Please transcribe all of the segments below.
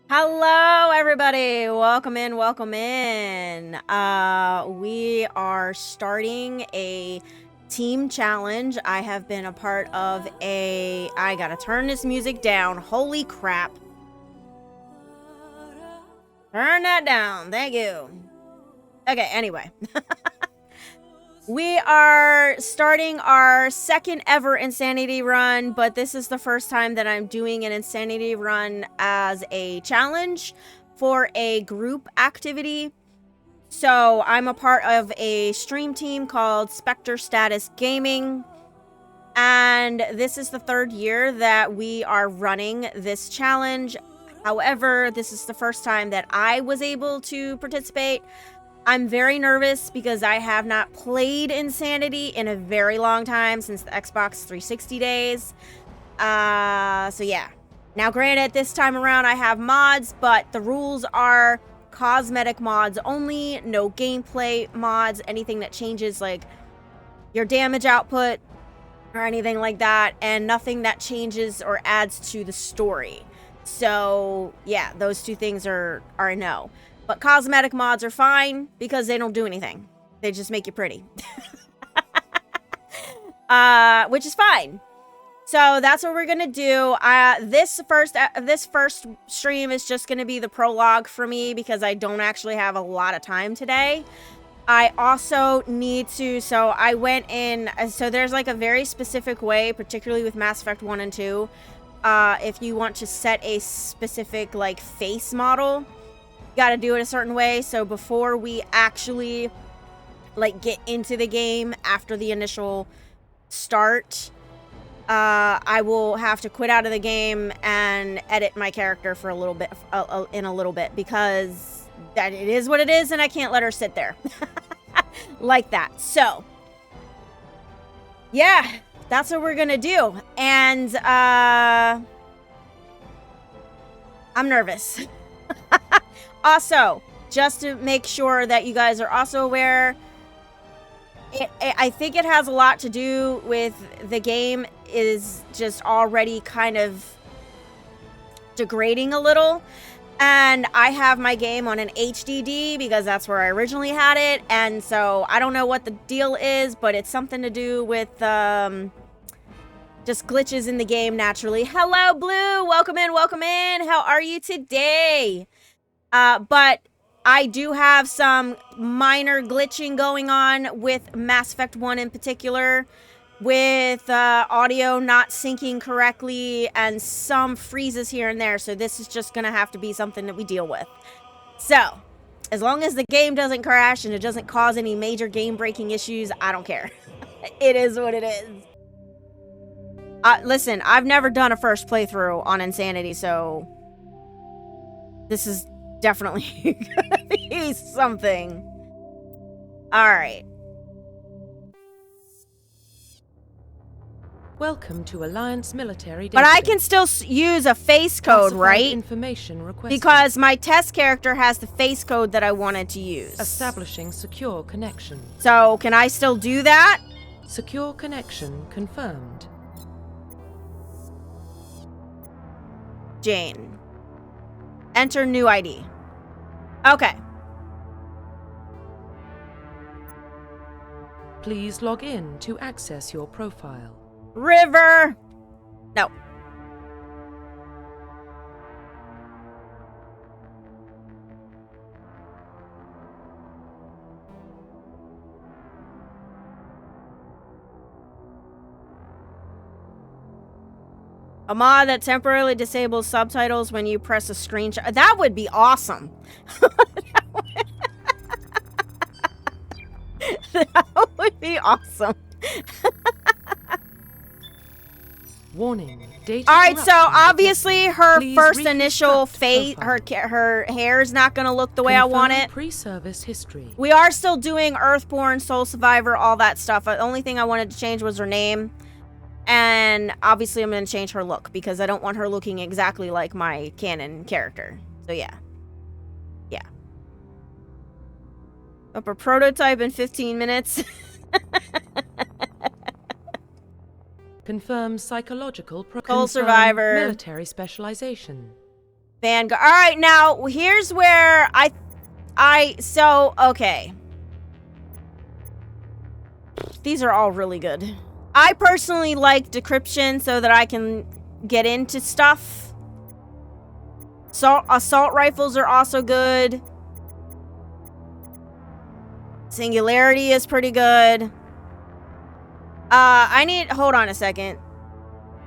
Hello, everybody. Welcome in, welcome in. We are starting a team challenge. I have been a part of I gotta turn this music down. Holy crap. Turn that down. Thank you. Okay, anyway. We are starting our second ever Insanity run, but this is the first time that I'm doing an Insanity run as a challenge for a group activity. So I'm a part of a stream team called Spectre Status Gaming, and this is the third year that we are running this challenge. However, this is the first time that I was able to participate. I'm very nervous because I have not played Insanity in a very long time, since the Xbox 360 days. So yeah. Now granted, this time around I have mods, but the rules are cosmetic mods only, no gameplay mods, anything that changes like your damage output or anything like that, and nothing that changes or adds to the story. So yeah, those two things are a no. But cosmetic mods are fine because they don't do anything. They just make you pretty. Which is fine. So that's what we're gonna do. This first stream is just gonna be the prologue for me because I don't actually have a lot of time today. I also need to, so I went in, so there's like a very specific way, particularly with Mass Effect 1 and 2, if you want to set a specific like face model, got to do it a certain way. So before we actually like get into the game, after the initial start, I will have to quit out of the game and edit my character for a little bit, because that it is what it is, and I can't let her sit there like that. So yeah, that's what we're gonna do. And I'm nervous. Also, just to make sure that you guys are also aware, I think it has a lot to do with the game is just already kind of degrading a little. And I have my game on an HDD because that's where I originally had it. And so I don't know what the deal is, but it's something to do with just glitches in the game naturally. Hello, Blue. Welcome in, welcome in. How are you today? But I do have some minor glitching going on with Mass Effect 1 in particular, with audio not syncing correctly and some freezes here and there. So this is just going to have to be something that we deal with. So as long as the game doesn't crash and it doesn't cause any major game-breaking issues, I don't care. It is what it is. Listen, I've never done a first playthrough on Insanity, so this is definitely gonna be something. Alright. Welcome to Alliance Military. But I can still use a face code, right? Information requested. Because my test character has the face code that I wanted to use. Establishing secure connection. So, can I still do that? Secure connection confirmed. Jane. Enter new ID. Okay. Please log in to access your profile. River! No. A mod that temporarily disables subtitles when you press a screenshot. That would be awesome. That would be awesome. Warning. Data Alright, so corruption obviously her Please first initial reconstruct face, her hair is not going to look the way I want it. Pre-service history. We are still doing Earthborn, Soul Survivor, all that stuff. The only thing I wanted to change was her name. And obviously I'm going to change her look because I don't want her looking exactly like my canon character. So yeah. Yeah. Up a prototype in 15 minutes. Confirm psychological Soul Survivor. Military specialization. Vanguard. All right, now here's where okay. These are all really good. I personally like decryption so that I can get into stuff. Assault rifles are also good. Singularity is pretty good. Hold on a second.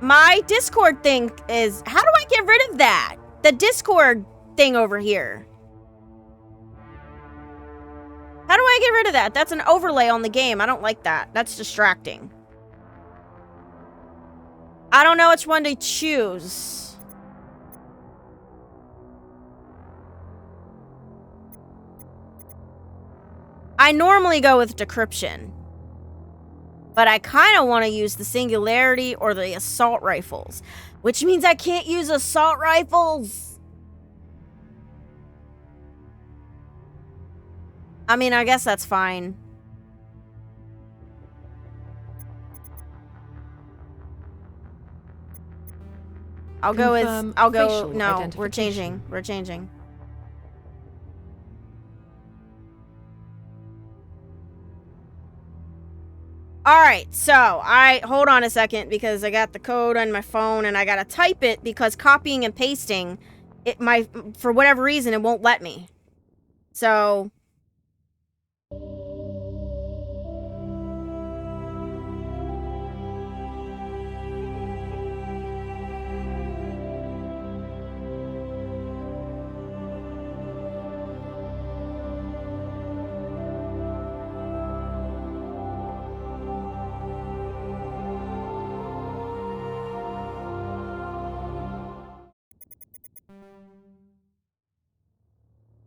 My Discord thing is, how do I get rid of that? The Discord thing over here. How do I get rid of that? That's an overlay on the game. I don't like that. That's distracting. I don't know which one to choose. I normally go with decryption. But I kind of want to use the singularity or the assault rifles. Which means I can't use assault rifles. I mean, I guess that's fine. I'll go with... No, we're changing. We're changing. Alright, so hold on a second because I got the code on my phone and I gotta type it because copying and pasting, for whatever reason, it won't let me. So...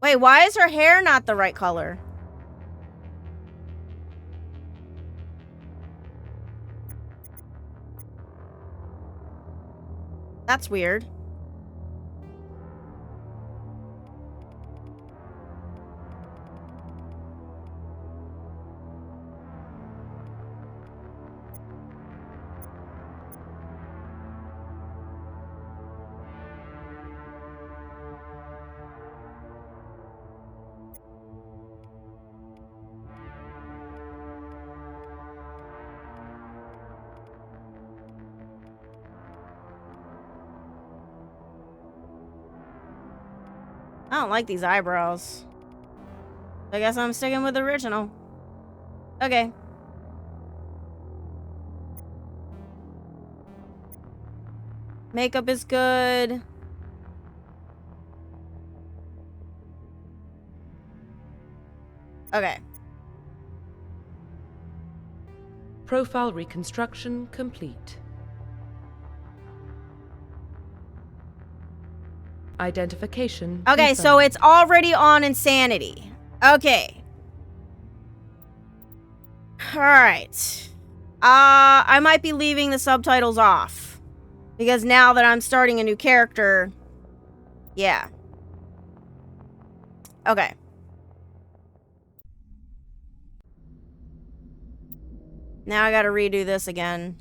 Wait, why is her hair not the right color? That's weird. I don't like these eyebrows. I guess I'm sticking with the original. Okay. Makeup is good. Okay. Profile reconstruction complete. Identification. Okay, confirmed. so it's already on insanity. Okay. Alright. I might be leaving the subtitles off. Because now that I'm starting a new character... Yeah. Okay. Now I gotta redo this again.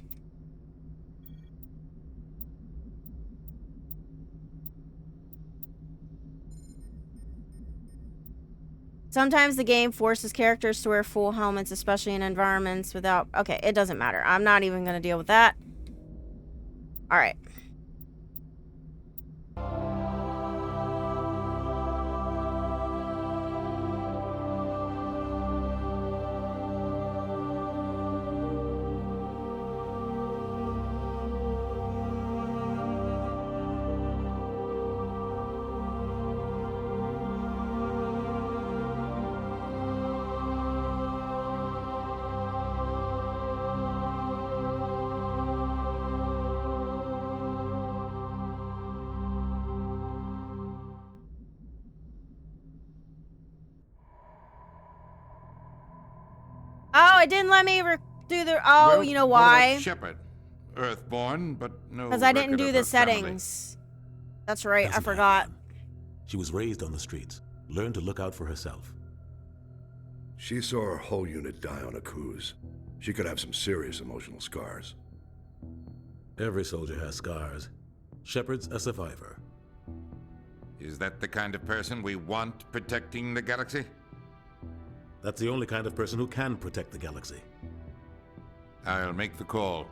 Sometimes the game forces characters to wear full helmets, especially in environments without... Okay, it doesn't matter. I'm not even going to deal with that. Alright. Oh, it didn't let me do the... Oh, Well, you know what why? about Shepard? Earthborn, but no. Because I didn't record do of the her family. settings. That's right, I Doesn't forgot. matter. She was raised on the streets, learned to look out for herself. She saw her whole unit die on a cruise. She could have some serious emotional scars. Every soldier has scars. Shepard's a survivor. Is that the kind of person we want protecting the galaxy? That's the only kind of person who can protect the galaxy. I'll make the call.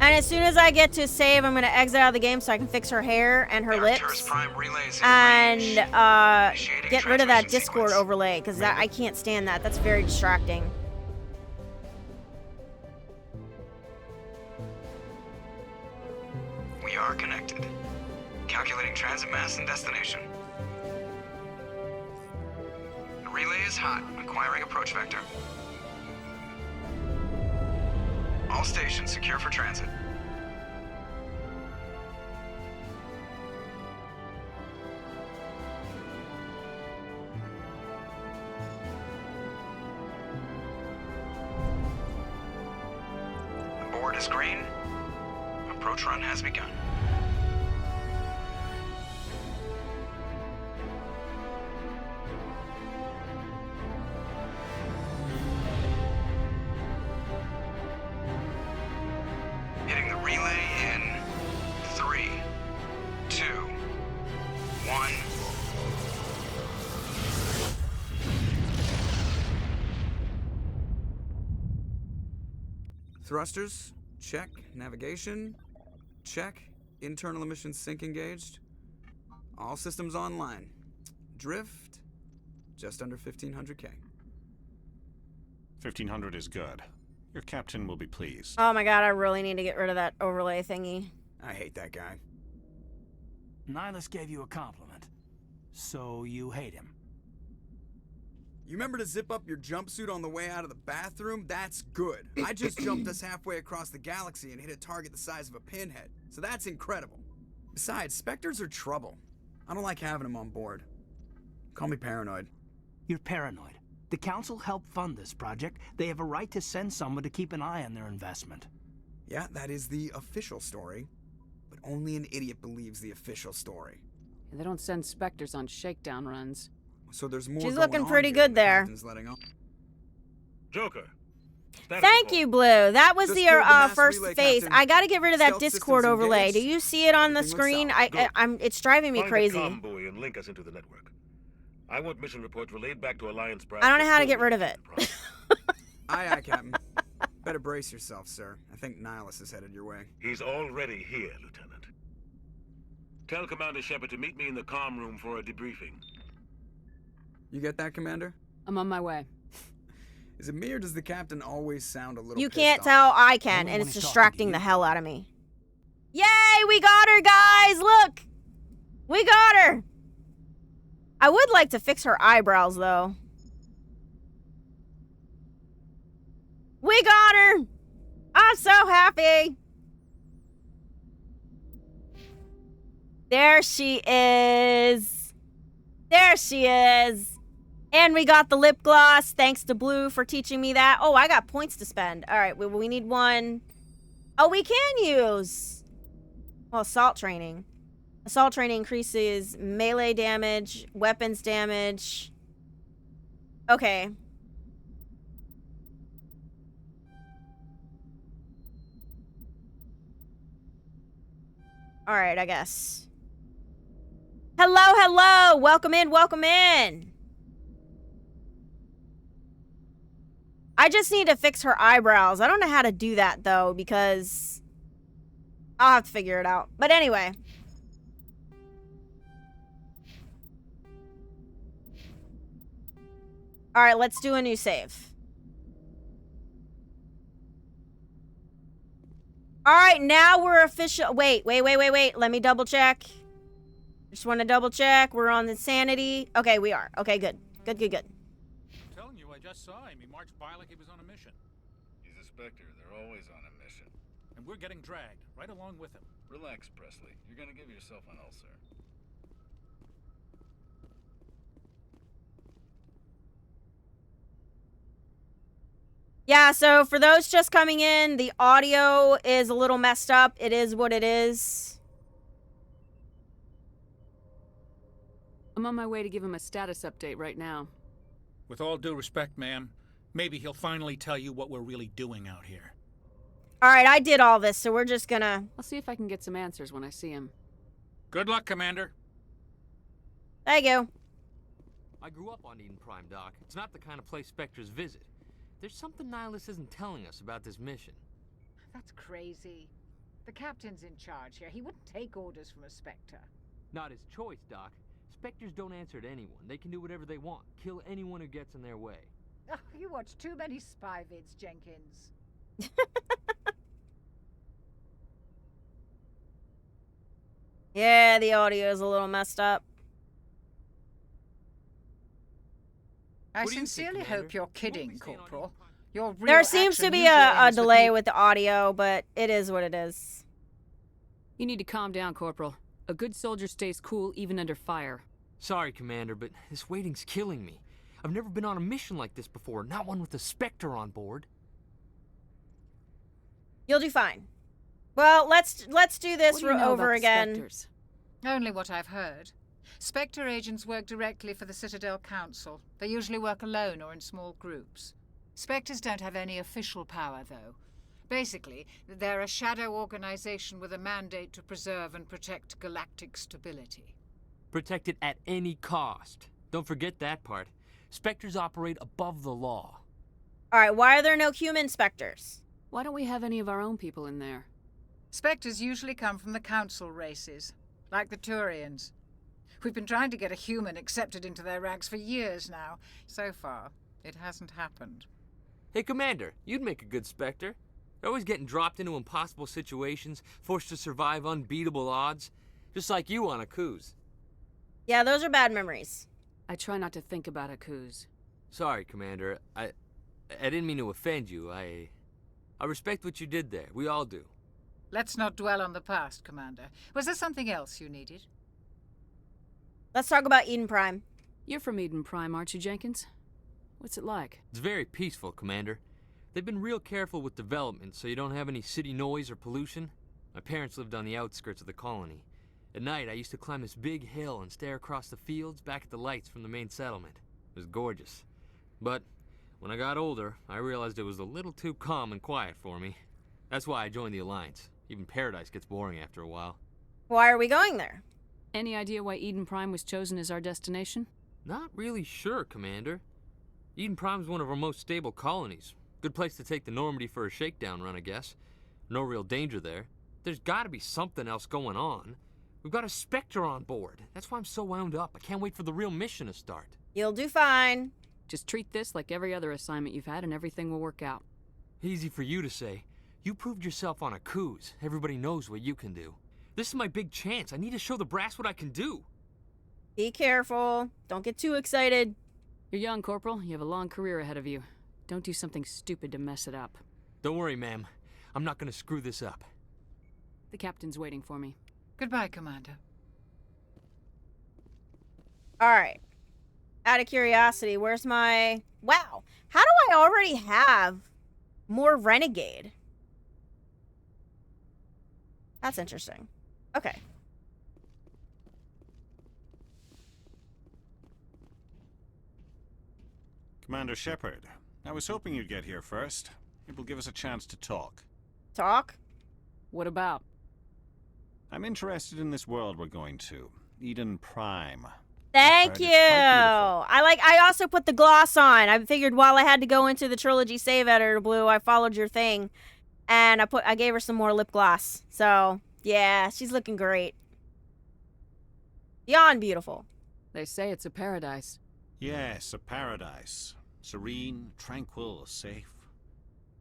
And as soon as I get to save, I'm going to exit out of the game so I can fix her hair and her lips. And get rid of that Discord overlay, because I can't stand that. That's very distracting. We are connected. Calculating transit mass and destination. The relay is hot. Acquiring approach vector. All stations secure for transit. The board is green. Approach run has begun. Hitting the relay in 3, 2, 1. Thrusters, check. Navigation, check. Internal emissions sync engaged. All systems online. Drift, just under 1500K. 1500 is good. Your captain will be pleased. Oh my god, I really need to get rid of that overlay thingy. I hate that guy. Nihilus gave you a compliment, so you hate him. You remember to zip up your jumpsuit on the way out of the bathroom? That's good. I just jumped us halfway across the galaxy and hit a target the size of a pinhead, so that's incredible. Besides, Spectres are trouble. I don't like having them on board. Call me paranoid. You're paranoid. The Council helped fund this project. They have a right to send someone to keep an eye on their investment. Yeah, that is the official story. But only an idiot believes the official story. They don't send Spectres on shakedown runs. So there's more. She's going looking on pretty here good than the there. captain's letting on. Joker. Thank you, Blue. That was Just the killed the mass first relay, phase. Captain. I gotta get rid of that Stealth Discord systems overlay. engaged. Do you see it on the Everything looks screen? solid. It's driving me Find crazy. a comm buoy and link us into the network. I want mission reports relayed back to Alliance Brass. I don't know how to get rid of it. Aye, Captain. Better brace yourself, sir. I think Nihilus is headed your way. He's already here, Lieutenant. Tell Commander Shepard to meet me in the comm room for a debriefing. You get that, Commander? I'm on my way. Is it me or does the captain always sound a little You pissed can't off? tell. I can, Only and when it's he's talking to distracting you. the hell out of me. Yay! We got her, guys! Look! We got her! I would like to fix her eyebrows, though. We got her! I'm so happy! There she is! There she is! And we got the lip gloss. Thanks to Blue for teaching me that. Oh, I got points to spend. All right, we need one. Oh, we can use. Well, assault training. Assault training increases melee damage, weapons damage. Okay. All right, I guess. Hello, hello. Welcome in, welcome in. I just need to fix her eyebrows. I don't know how to do that, though, because I'll have to figure it out. But anyway. All right, let's do a new save. All right, now we're official. Wait. Let me double check. Just want to double check. We're on insanity. Okay, we are. Okay, good. Good. I'm telling you, I just saw him. He marched by like he was on a mission. He's a Spectre. They're always on a mission. And we're getting dragged right along with him. Relax, Presley. You're gonna give yourself an ulcer. Yeah, so for those just coming in, the audio is a little messed up. It is what it is. I'm on my way to give him a status update right now. With all due respect, ma'am, maybe he'll finally tell you what we're really doing out here. Alright, I did all this, so we're just gonna... I'll see if I can get some answers when I see him. Good luck, Commander. There you go. I grew up on Eden Prime, Doc. It's not the kind of place Spectres visit. There's something Nihilus isn't telling us about this mission. That's crazy. The captain's in charge here. He wouldn't take orders from a Spectre. Not his choice, Doc. Spectres don't answer to anyone. They can do whatever they want. Kill anyone who gets in their way. Oh, you watch too many spy vids, Jenkins. Yeah, the audio is a little messed up. I sincerely hope you're kidding, Corporal. Your real There seems to be a delay with the audio, but it is what it is. You need to calm down, Corporal. A good soldier stays cool even under fire. Sorry, Commander, but this waiting's killing me. I've never been on a mission like this before, not one with a Spectre on board. You'll do fine. Well, let's do this What do you know over about the again. Spectres? Only what I've heard. Spectre agents work directly for the Citadel Council. They usually work alone or in small groups. Spectres don't have any official power, though. Basically, they're a shadow organization with a mandate to preserve and protect galactic stability. Protect it at any cost. Don't forget that part. Spectres operate above the law. Alright, why are there no human Spectres? Why don't we have any of our own people in there? Spectres usually come from the Council races, like the Turians. We've been trying to get a human accepted into their ranks for years now. So far, it hasn't happened. Hey, Commander, you'd make a good Spectre. You're always getting dropped into impossible situations, forced to survive unbeatable odds. Just like you on a cruise. Yeah, those are bad memories. I try not to think about Akuz. Sorry, Commander. I didn't mean to offend you. I respect what you did there. We all do. Let's not dwell on the past, Commander. Was there something else you needed? Let's talk about Eden Prime. You're from Eden Prime, aren't you, Jenkins? What's it like? It's very peaceful, Commander. They've been real careful with development so you don't have any city noise or pollution. My parents lived on the outskirts of the colony. At night, I used to climb this big hill and stare across the fields back at the lights from the main settlement. It was gorgeous. But when I got older, I realized it was a little too calm and quiet for me. That's why I joined the Alliance. Even Paradise gets boring after a while. Why are we going there? Any idea why Eden Prime was chosen as our destination? Not really sure, Commander. Eden Prime's one of our most stable colonies. Good place to take the Normandy for a shakedown run, I guess. No real danger there. There's gotta be something else going on. We've got a Spectre on board. That's why I'm so wound up. I can't wait for the real mission to start. You'll do fine. Just treat this like every other assignment you've had and everything will work out. Easy for you to say. You proved yourself on a cruise. Everybody knows what you can do. This is my big chance. I need to show the brass what I can do. Be careful. Don't get too excited. You're young, Corporal. You have a long career ahead of you. Don't do something stupid to mess it up. Don't worry, ma'am. I'm not gonna screw this up. The captain's waiting for me. Goodbye, Commander. Alright. Out of curiosity, where's my... Wow. How do I already have more Renegade? That's interesting. Okay. Commander Shepard, I was hoping you'd get here first. It will give us a chance to talk. Talk? What about? I'm interested in this world we're going to. Eden Prime. Thank you. I also put the gloss on. I figured while I had to go into the trilogy save editor, Blue, I followed your thing. And I gave her some more lip gloss. So, yeah, she's looking great. Beyond beautiful. They say it's a paradise. Yes, a paradise. Serene, tranquil, safe.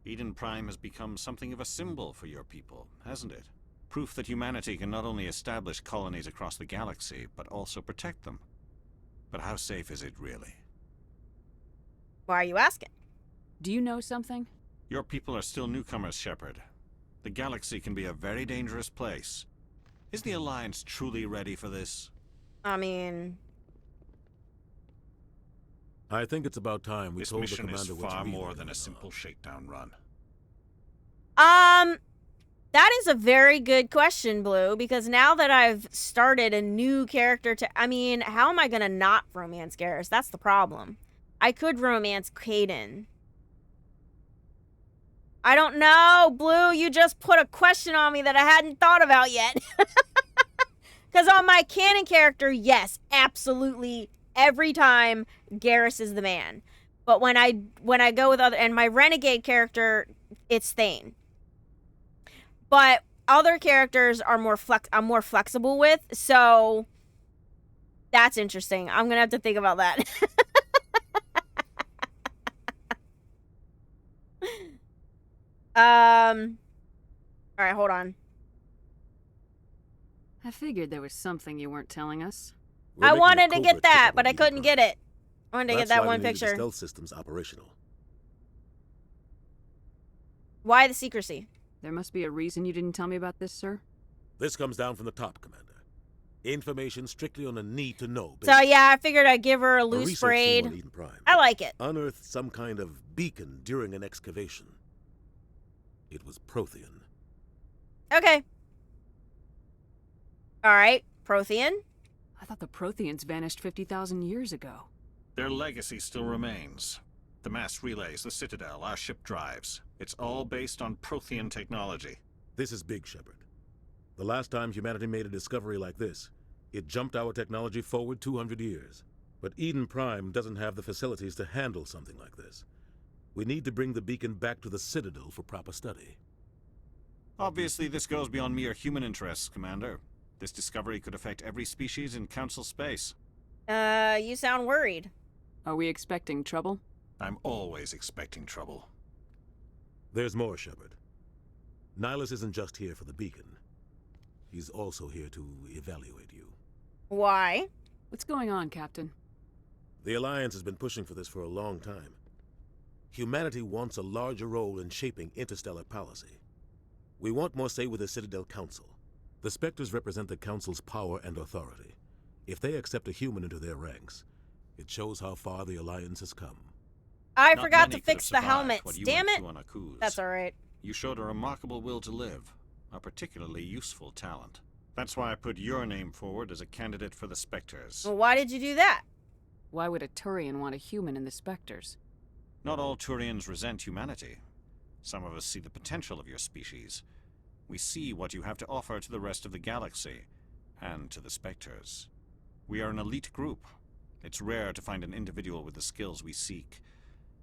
Eden Prime has become something of a symbol for your people, hasn't it? Proof that humanity can not only establish colonies across the galaxy, but also protect them. But how safe is it really? Why are you asking? Do you know something? Your people are still newcomers, Shepard. The galaxy can be a very dangerous place. Is the Alliance truly ready for this? I mean... I think it's about time we told the commander this mission is what's far really more going than a on. simple shakedown run. That is a very good question, Blue, because now that I've started a new character I mean, how am I gonna not romance Garrus? That's the problem. I could romance Caden. I don't know, Blue, you just put a question on me that I hadn't thought about yet. Because on my canon character, yes, absolutely, every time, Garrus is the man. But when I go with other, and my renegade character, it's Thane. But other characters are I'm more flexible with, so that's interesting. I'm gonna have to think about that. All right, hold on. I figured there was something you weren't telling us. I wanted to get that, but I couldn't get it. I wanted to get that That's why one we needed the picture. stealth systems operational. Why the secrecy? There must be a reason you didn't tell me about this, sir. This comes down from the top, Commander. Information strictly on a need-to-know So basis. yeah, I figured I'd give her a A loose research team braid. on Eden Prime I like it. unearthed some kind of beacon during an excavation. It was Prothean. Okay. All right, Prothean. I thought the Protheans vanished 50,000 years ago. Their legacy still remains. The mass relays, the Citadel, our ship drives. It's all based on Prothean technology. This is big, Shepard. The last time humanity made a discovery like this, it jumped our technology forward 200 years. But Eden Prime doesn't have the facilities to handle something like this. We need to bring the beacon back to the Citadel for proper study. Obviously, this goes beyond mere human interests, Commander. This discovery could affect every species in Council space. You sound worried. Are we expecting trouble? I'm always expecting trouble. There's more, Shepard. Nihilus isn't just here for the beacon. He's also here to evaluate you. Why? What's going on, Captain? The Alliance has been pushing for this for a long time. Humanity wants a larger role in shaping interstellar policy. We want more say with the Citadel Council. The Spectres represent the Council's power and authority. If they accept a human into their ranks, it shows how far the Alliance has come. I Not forgot many to could have fix the survived helmets. what you Damn went it. through on Akuz. That's all right. You showed a remarkable will to live, a particularly useful talent. That's why I put your name forward as a candidate for the Spectres. Well, why did you do that? Why would a Turian want a human in the Spectres? Not all Turians resent humanity. Some of us see the potential of your species. We see what you have to offer to the rest of the galaxy, and to the Spectres. We are an elite group. It's rare to find an individual with the skills we seek.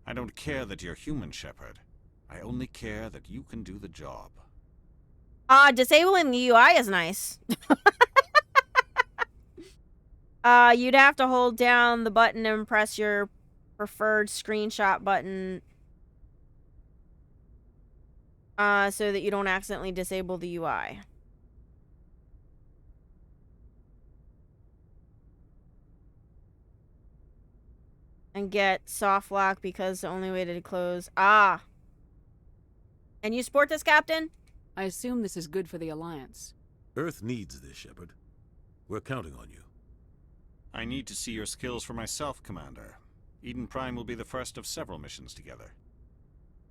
I don't care that you're human, Shepard. I only care that you can do the job. Disabling the UI is nice. You'd have to hold down the button and press your preferred screenshot button so that you don't accidentally disable the UI. And get soft lock because the only way to close. And you support this, Captain? I assume this is good for the Alliance. Earth needs this, Shepard. We're counting on you. I need to see your skills for myself, Commander. Eden Prime will be the first of several missions together.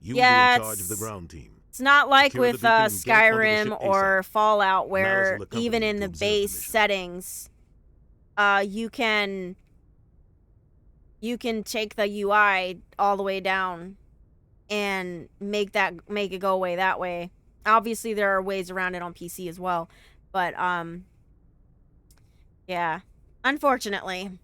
You will be in charge of the ground team. It's not like Secure the with beacon and get onto the Skyrim ship or ASAP. Fallout, where Nihilus will accompany even you in to the observe the base mission. settings, you can take the UI all the way down and make it go away that way. Obviously, there are ways around it on PC as well, but yeah, unfortunately.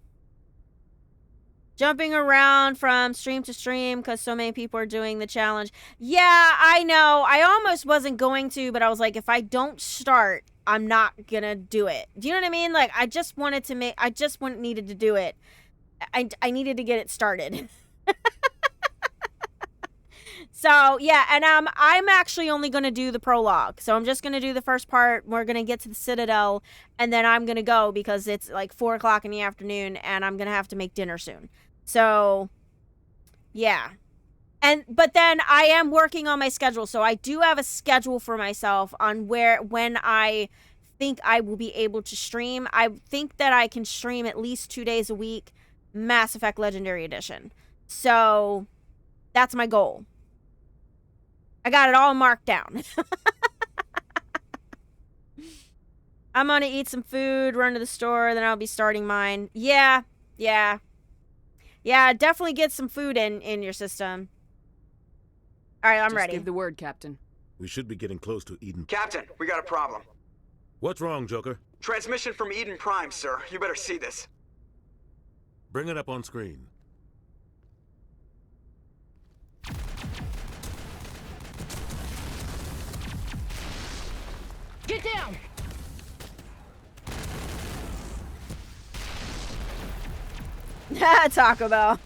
Jumping around from stream to stream because so many people are doing the challenge. Yeah, I know. I almost wasn't going to, but I was like, if I don't start, I'm not gonna do it. Do you know what I mean? Like, I just needed to do it. I needed to get it started. So, yeah, and I'm actually only going to do the prologue. So I'm just going to do the first part. We're going to get to the Citadel, and then I'm going to go because it's like 4 o'clock in the afternoon, and I'm going to have to make dinner soon. So, yeah. But then I am working on my schedule, so I do have a schedule for myself on when I think I will be able to stream. I think that I can stream at least 2 days a week, Mass Effect Legendary Edition. So that's my goal. I got it all marked down. I'm gonna eat some food, run to the store, then I'll be starting mine. Yeah, definitely get some food in your system. All right, I'm ready. Just give the word, Captain. We should be getting close to Eden. Captain, we got a problem. What's wrong, Joker? Transmission from Eden Prime, sir. You better see this. Bring it up on screen. Get down! Taco Bell.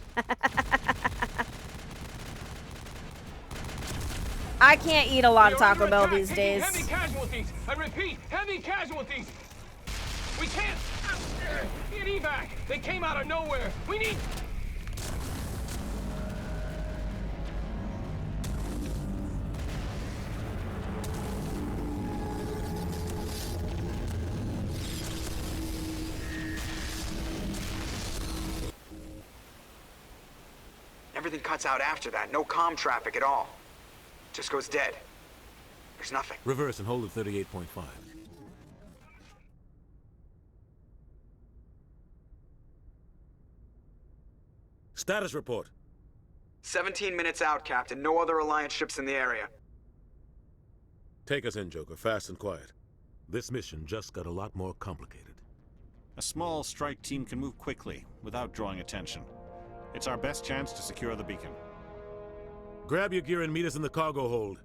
I can't eat a lot of Taco Bell these days. Heavy casualties. I repeat, heavy casualties. We can't get evac. They came out of nowhere. We need. Everything cuts out after that. No comm traffic at all. Just goes dead. There's nothing. Reverse and hold at 38.5. Status report. 17 minutes out, Captain. No other Alliance ships in the area. Take us in, Joker, fast and quiet. This mission just got a lot more complicated. A small strike team can move quickly, without drawing attention. It's our best chance to secure the beacon. Grab your gear and meet us in the cargo hold.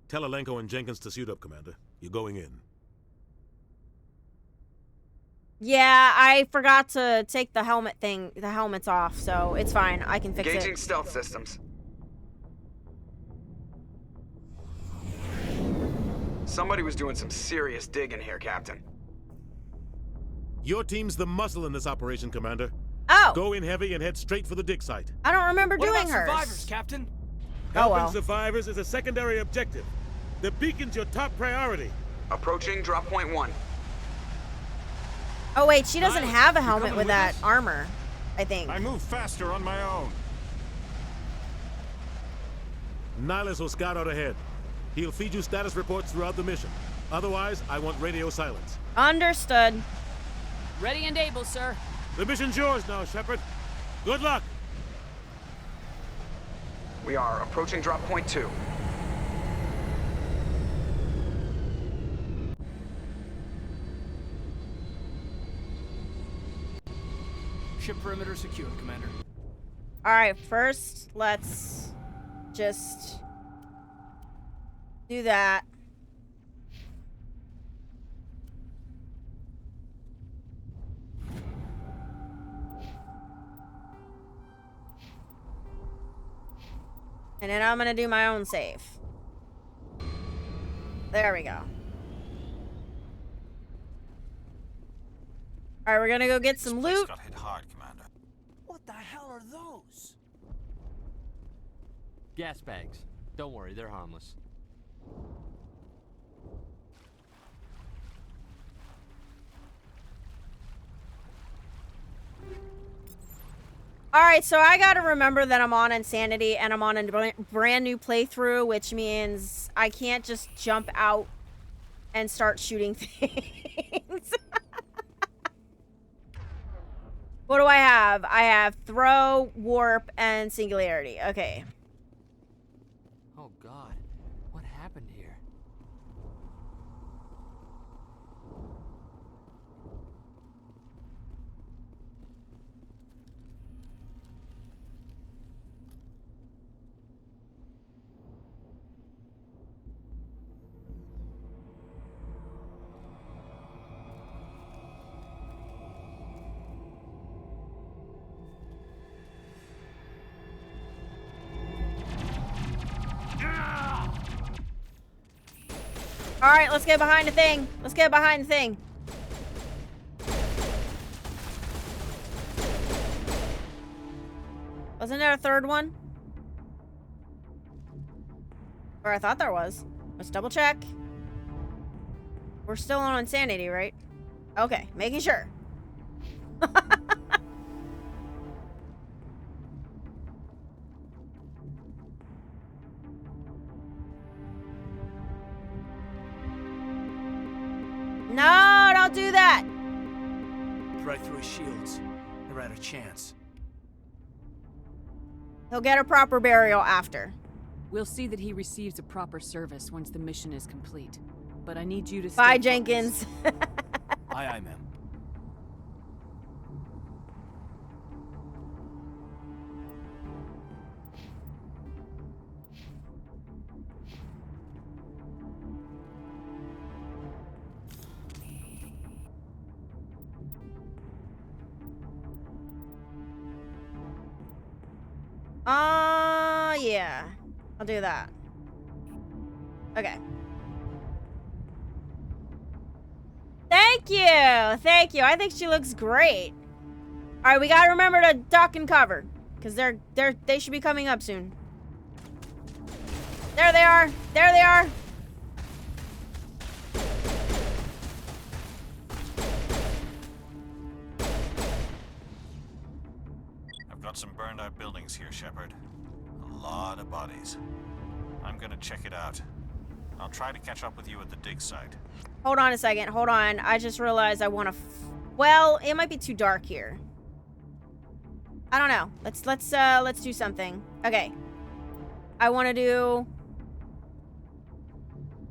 Tell Alenko and Jenkins to suit up, Commander. You're going in. Yeah, I forgot to take the helmets off, so it's fine. I can fix it. Engaging stealth systems. Somebody was doing some serious digging here, Captain. Your team's the muscle in this operation, Commander. Oh! Go in heavy and head straight for the dig site. I don't remember doing What about hers. survivors, Captain? Helping survivors is a secondary objective. The beacon's your top priority. Approaching drop point 1. Oh wait, she doesn't have a helmet with that armor, I think. I move faster on my own. Nihilus will scout out ahead. He'll feed you status reports throughout the mission. Otherwise, I want radio silence. Understood. Ready and able, sir. The mission's yours now, Shepard. Good luck. We are approaching drop point 2. Ship perimeter secured, Commander. Alright, first, let's just do that. And then I'm gonna do my own save. There we go. Alright, we're gonna go get some loot. Got hit hard, Commander. What the hell are those? Gas bags. Don't worry, they're harmless. Alright, so I gotta remember that I'm on Insanity and I'm on a brand new playthrough, which means I can't just jump out and start shooting things. What do I have? I have throw, warp, and singularity. Okay. Oh God, what happened here? Alright, let's get behind the thing. Let's get behind the thing. Wasn't there a third one? Or I thought there was. Let's double check. We're still on insanity, right? Okay, making sure. No, don't do that. Right through his shields. They're out of chance. He'll get a proper burial after. We'll see that he receives a proper service once the mission is complete. But I need you to Bye, stay Jenkins. Aye, aye, ma'am. Yeah. I'll do that. Okay. Thank you! Thank you. I think she looks great. Alright, we gotta remember to duck and cover. Because they should be coming up soon. There they are! There they are! I've got some burned out buildings here, Shepard. A lot of bodies. I'm gonna check it out. I'll try to catch up with you at the dig site. Hold on a second. Hold on. I just realized I want to... Well, it might be too dark here. I don't know. Let's do something. Okay. I want to do...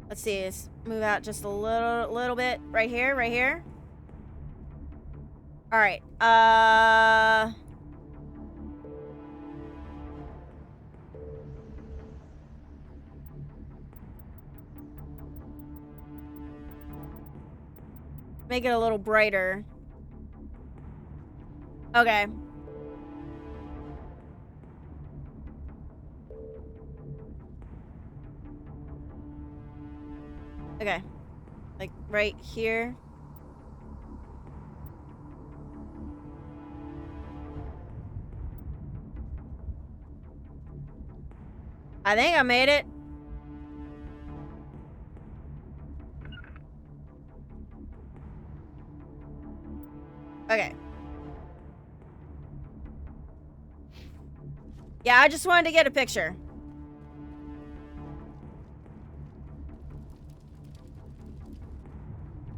Let's see. Let's move out just a little bit. Right here. Right here. All right. Make it a little brighter. Okay. Okay. Like right here. I think I made it. Okay. Yeah, I just wanted to get a picture.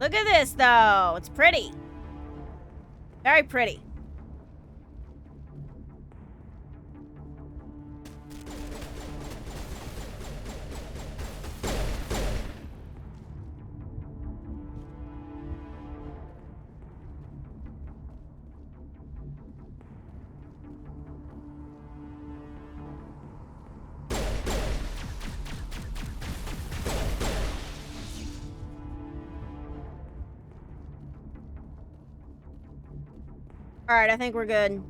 Look at this, though. It's pretty. Very pretty. Alright, I think we're good.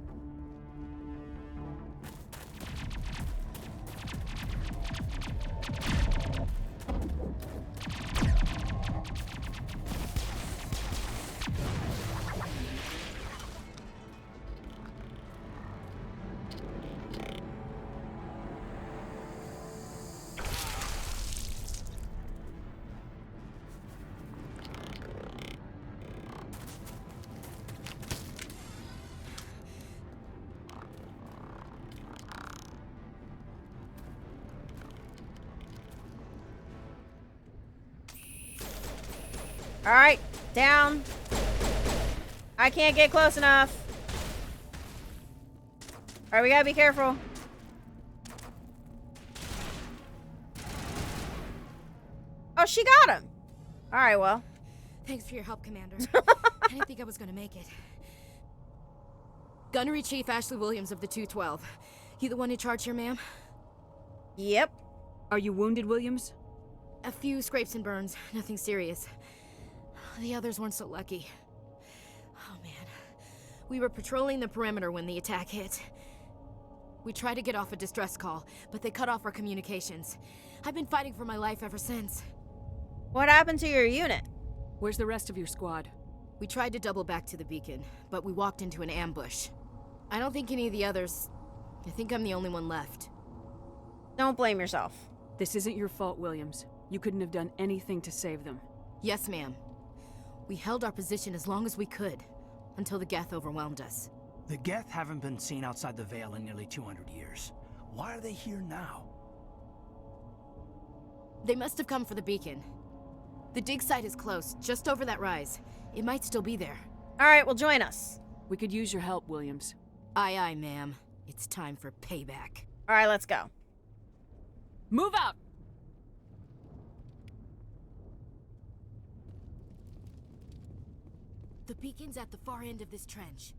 Alright, down. I can't get close enough. Alright, we gotta be careful. Oh, she got him. Alright, well. Thanks for your help, Commander. I didn't think I was gonna make it. Gunnery Chief Ashley Williams of the 212. You the one in charge here, ma'am? Yep. Are you wounded, Williams? A few scrapes and burns. Nothing serious. The others weren't so lucky. Oh, man. We were patrolling the perimeter when the attack hit. We tried to get off a distress call, but they cut off our communications. I've been fighting for my life ever since. What happened to your unit? Where's the rest of your squad? We tried to double back to the beacon, but we walked into an ambush. I don't think any of the others... I think I'm the only one left. Don't blame yourself. This isn't your fault, Williams. You couldn't have done anything to save them. Yes, ma'am. We held our position as long as we could, until the Geth overwhelmed us. The Geth haven't been seen outside the Veil in nearly 200 years. Why are they here now? They must have come for the beacon. The dig site is close, just over that rise. It might still be there. Alright, well join us. We could use your help, Williams. Aye, aye, ma'am. It's time for payback. Alright, let's go. Move out! The beacon's at the far end of this trench.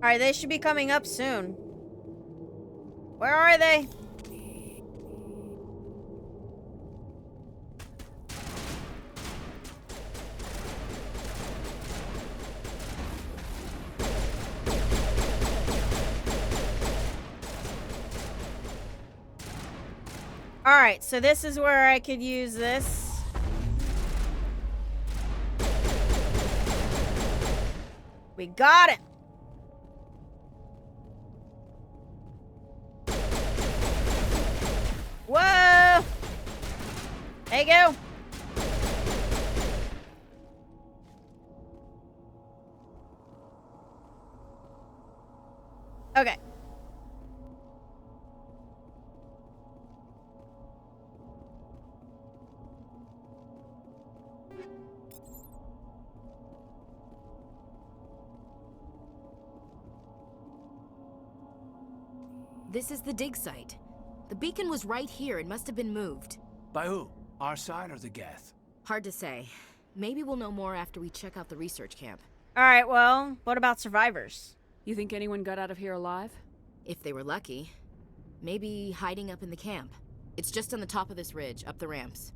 Alright, they should be coming up soon. Where are they? Alright, so this is where I could use this. We got it! Whoa! There you go. Okay. This is the dig site. The beacon was right here. It must have been moved. By who? Our side or the Geth? Hard to say. Maybe we'll know more after we check out the research camp. Alright, well, what about survivors? You think anyone got out of here alive? If they were lucky. Maybe hiding up in the camp. It's just on the top of this ridge, up the ramps.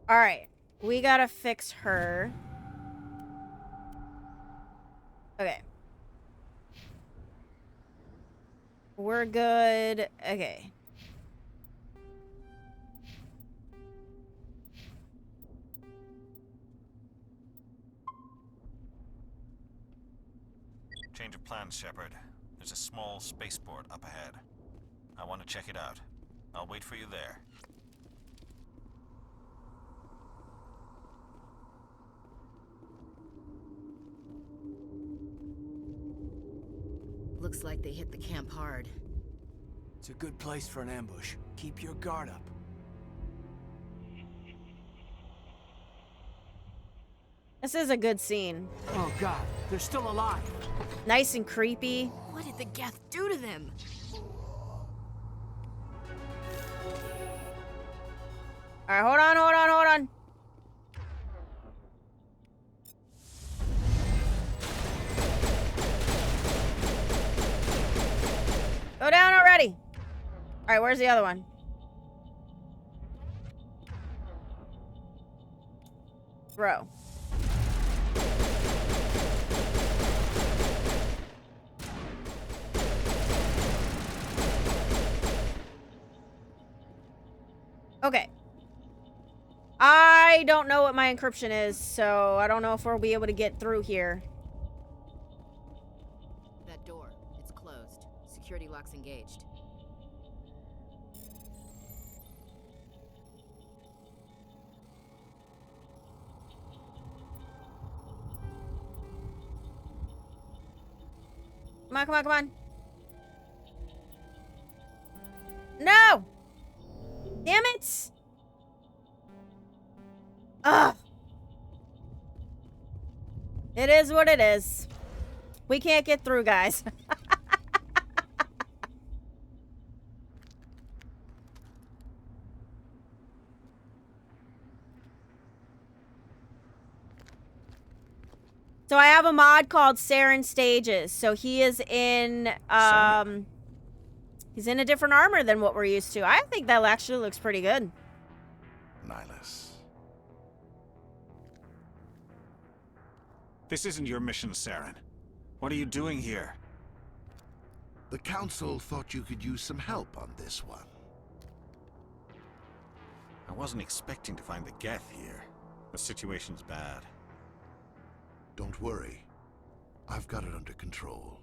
Alright, we gotta fix her. Okay. We're good. Okay. Change of plans, Shepard. There's a small spaceport up ahead. I want to check it out. I'll wait for you there. Looks like they hit the camp hard. It's a good place for an ambush. Keep your guard up. This is a good scene. Oh god, they're still alive. Nice and creepy. What did the Geth do to them? Alright, hold on, hold on, hold on. Go down already. Alright, where's the other one? Throw. Okay. I don't know what my encryption is, so I don't know if we'll be able to get through here. That door, it's closed. Security lock's engaged. Come on, come on, come on. No! Damn it! Ugh! It is what it is. We can't get through, guys. So I have a mod called Saren Stages. So he is in he's in a different armor than what we're used to. I think that actually looks pretty good. Nihilus. This isn't your mission, Saren. What are you doing here? The Council thought you could use some help on this one. I wasn't expecting to find the Geth here. The situation's bad. Don't worry. I've got it under control.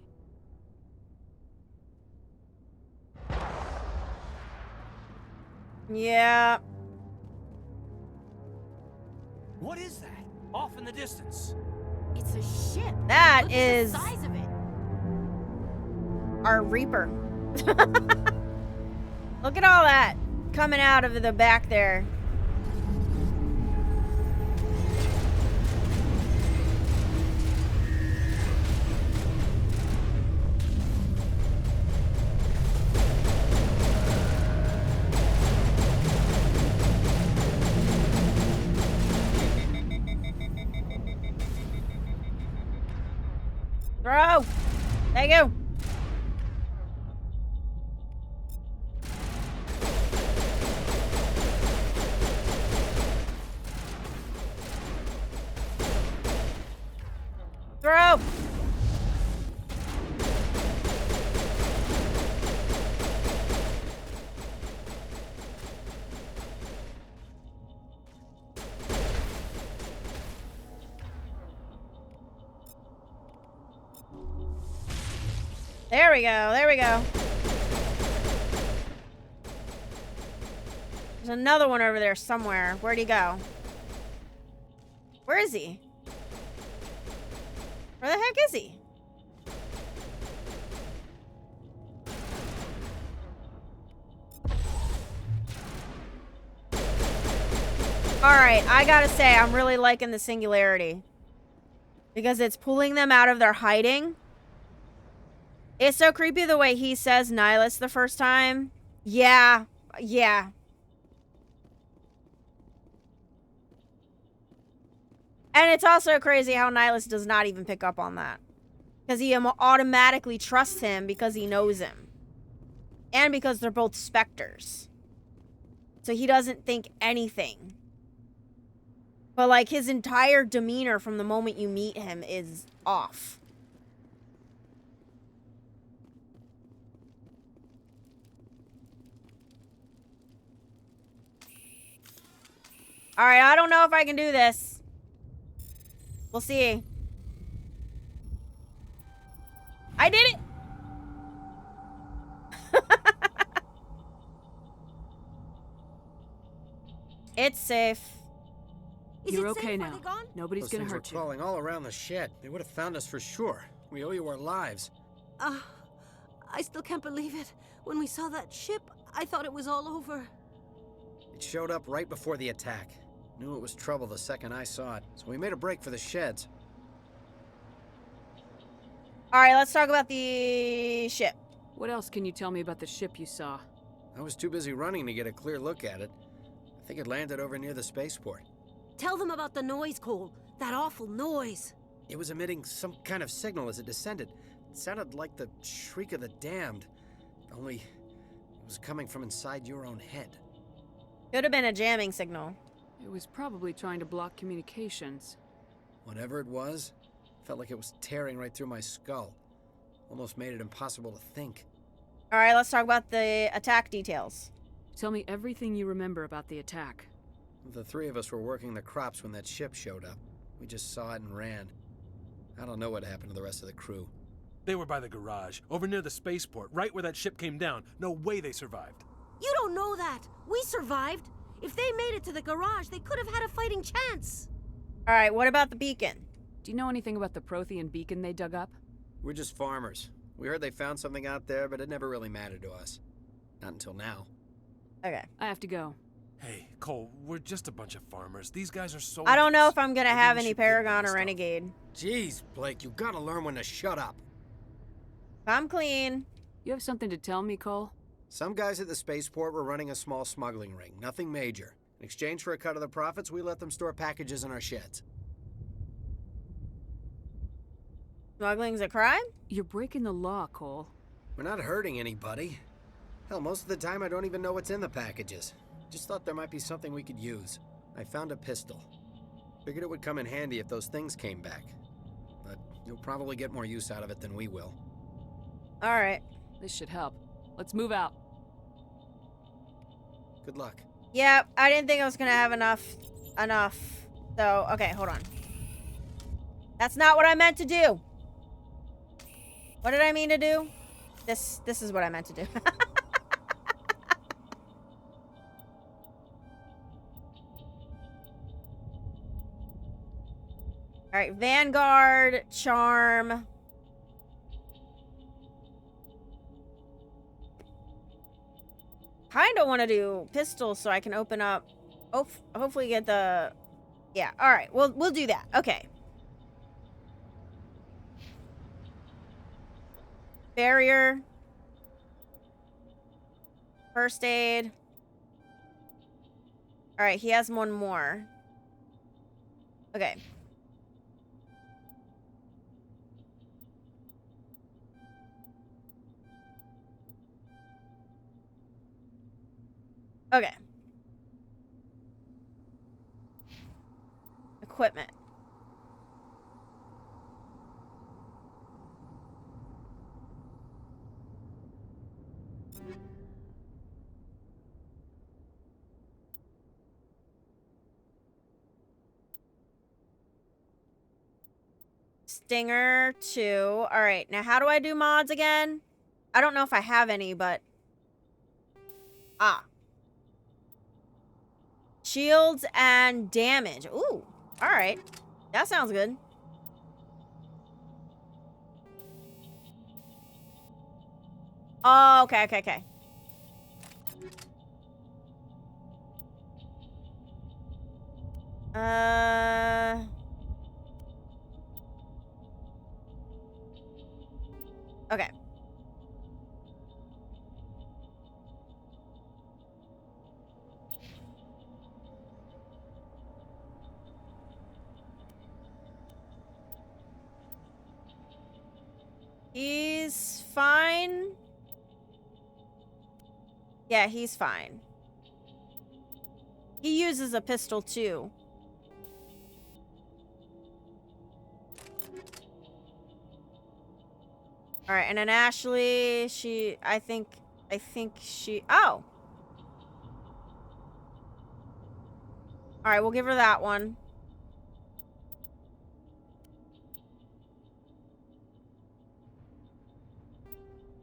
Yeah. What is that? Off in the distance. It's a ship. That Look is at the size of it. our Reaper. Look at all that coming out of the back there. Throw! There you go. Throw! There we go, there we go. There's another one over there somewhere. Where'd he go? Where is he? Where the heck is he? Alright, I gotta say, I'm really liking the singularity. Because it's pulling them out of their hiding. It's so creepy the way he says Nihilus the first time. Yeah. Yeah. And it's also crazy how Nihilus does not even pick up on that. Because he automatically trusts him because he knows him. And because they're both specters. So he doesn't think anything. But like his entire demeanor from the moment you meet him is off. Alright, I don't know if I can do this. We'll see. I did it! It's safe. You're okay now. Nobody's gonna hurt you. Crawling all around the shed. They would have found us for sure. We owe you our lives. I still can't believe it. When we saw that ship, I thought it was all over. It showed up right before the attack. Knew it was trouble the second I saw it, so we made a break for the sheds. Alright, let's talk about the ship. What else can you tell me about the ship you saw? I was too busy running to get a clear look at it. I think it landed over near the spaceport. Tell them about the noise, Cole. That awful noise. It was emitting some kind of signal as it descended. It sounded like the shriek of the damned. Only, it was coming from inside your own head. Could have been a jamming signal. It was probably trying to block communications. Whatever it was, felt like it was tearing right through my skull. Almost made it impossible to think. Alright, let's talk about the attack details. Tell me everything you remember about the attack. The three of us were working the crops when that ship showed up. We just saw it and ran. I don't know what happened to the rest of the crew. They were by the garage, over near the spaceport, right where that ship came down. No way they survived. You don't know that. We survived. If they made it to the garage, they could have had a fighting chance. Alright, what about the beacon? Do you know anything about the Prothean beacon they dug up? We're just farmers. We heard they found something out there, but it never really mattered to us. Not until now. Okay. I have to go. Hey, Cole, we're just a bunch of farmers. These guys are so... I don't know if I'm gonna have any Paragon or Renegade. Jeez, Blake, you gotta learn when to shut up. I'm clean. You have something to tell me, Cole? Some guys at the spaceport were running a small smuggling ring. Nothing major. In exchange for a cut of the profits, we let them store packages in our sheds. Smuggling's a crime? You're breaking the law, Cole. We're not hurting anybody. Hell, most of the time I don't even know what's in the packages. Just thought there might be something we could use. I found a pistol. Figured it would come in handy if those things came back. But you'll probably get more use out of it than we will. Alright. This should help. Let's move out. Good luck. Yep, I didn't think I was gonna have enough. So, okay, hold on. That's not what I meant to do. What did I mean to do? This is what I meant to do. All right, Vanguard, Charm. Kind of want to do pistol so I can open up. Hopefully get the. Yeah. All right. We'll do that. Okay. Barrier. First aid. All right. He has one more. Okay. Okay. Equipment. Stinger 2. All right. Now, how do I do mods again? I don't know if I have any, but... Ah. Shields and damage. Ooh. All right. That sounds good. Oh, okay. Okay. He's fine. Yeah, he's fine. He uses a pistol too. All right, and then Ashley, I think she, oh. All right, we'll give her that one.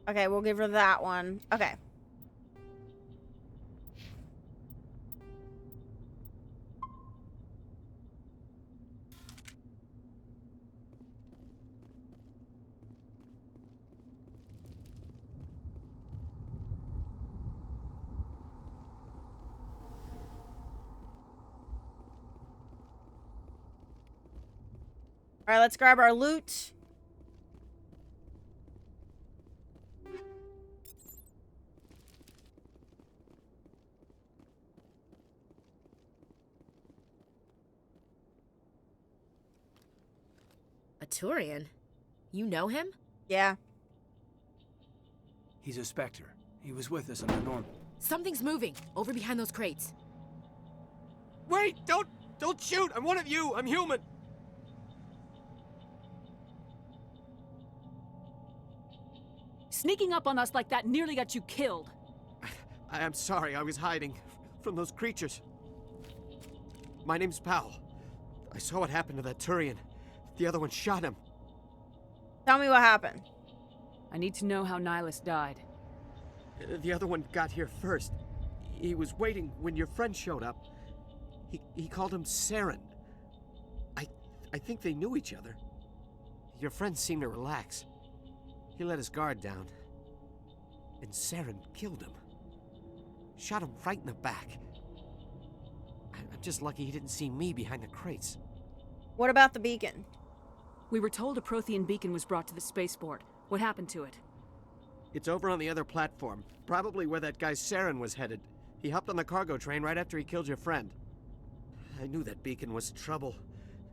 Okay, we'll give her that one. Okay. All right, let's grab our loot. A Turian? You know him? Yeah. He's a Spectre. He was with us under Norman. Something's moving over behind those crates. Wait! Don't shoot! I'm one of you! I'm human! Sneaking up on us like that nearly got you killed. I'm sorry, I was hiding from those creatures. My name's Powell. I saw what happened to that Turian. The other one shot him. Tell me what happened. I need to know how Nihilus died. The other one got here first. He was waiting when your friend showed up. He called him Saren. I think they knew each other. Your friend seemed to relax. He let his guard down. And Saren killed him. Shot him right in the back. I'm just lucky he didn't see me behind the crates. What about the beacon? We were told a Prothean beacon was brought to the spaceport. What happened to it? It's over on the other platform. Probably where that guy Saren was headed. He hopped on the cargo train right after he killed your friend. I knew that beacon was trouble.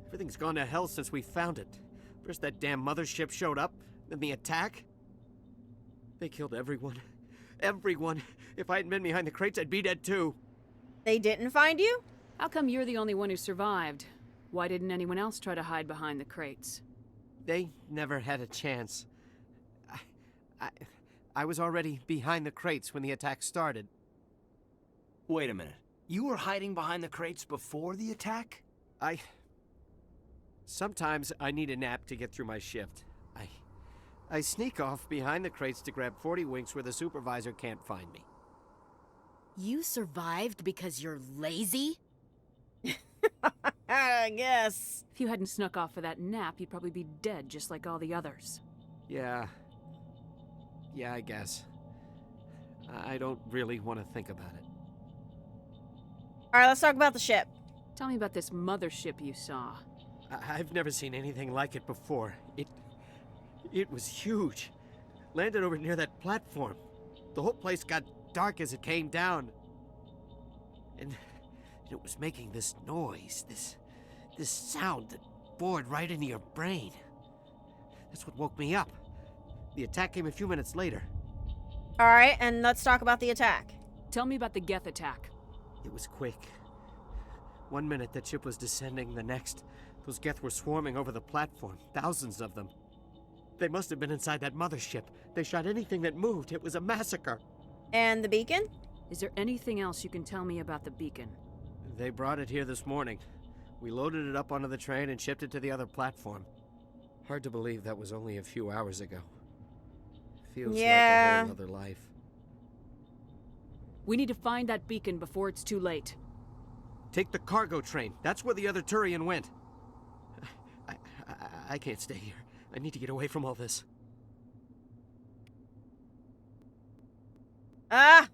Everything's gone to hell since we found it. First that damn mothership showed up, then the attack. They killed everyone. Everyone. If I hadn't been behind the crates, I'd be dead too. They didn't find you? How come you're the only one who survived? Why didn't anyone else try to hide behind the crates? They never had a chance. I was already behind the crates when the attack started. Wait a minute. You were hiding behind the crates before the attack? Sometimes I need a nap to get through my shift. I sneak off behind the crates to grab 40 winks where the supervisor can't find me. You survived because you're lazy? I guess. If you hadn't snuck off for that nap, you'd probably be dead just like all the others. Yeah, I guess. I don't really want to think about it. Alright, let's talk about the ship. Tell me about this mothership you saw. I've never seen anything like it before. It was huge. Landed over near that platform. The whole place got dark as it came down. And it was making this noise, this sound that bored right into your brain. That's what woke me up. The attack came a few minutes later. Alright, and let's talk about the attack. Tell me about the Geth attack. It was quick. 1 minute that ship was descending, the next, those Geth were swarming over the platform, thousands of them. They must have been inside that mothership. They shot anything that moved. It was a massacre. And the beacon? Is there anything else you can tell me about the beacon? They brought it here this morning. We loaded it up onto the train and shipped it to the other platform. Hard to believe that was only a few hours ago. Feels like a whole other life. We need to find that beacon before it's too late. Take the cargo train. That's where the other Turian went. I can't stay here. I need to get away from all this. Ah!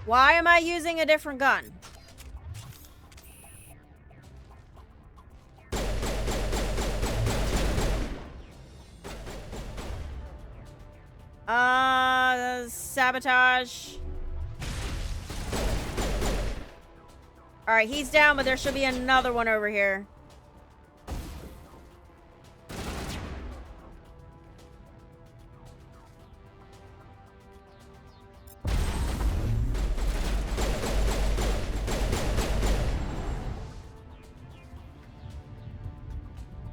Why am I using a different gun? Sabotage. Alright, he's down, but there should be another one over here.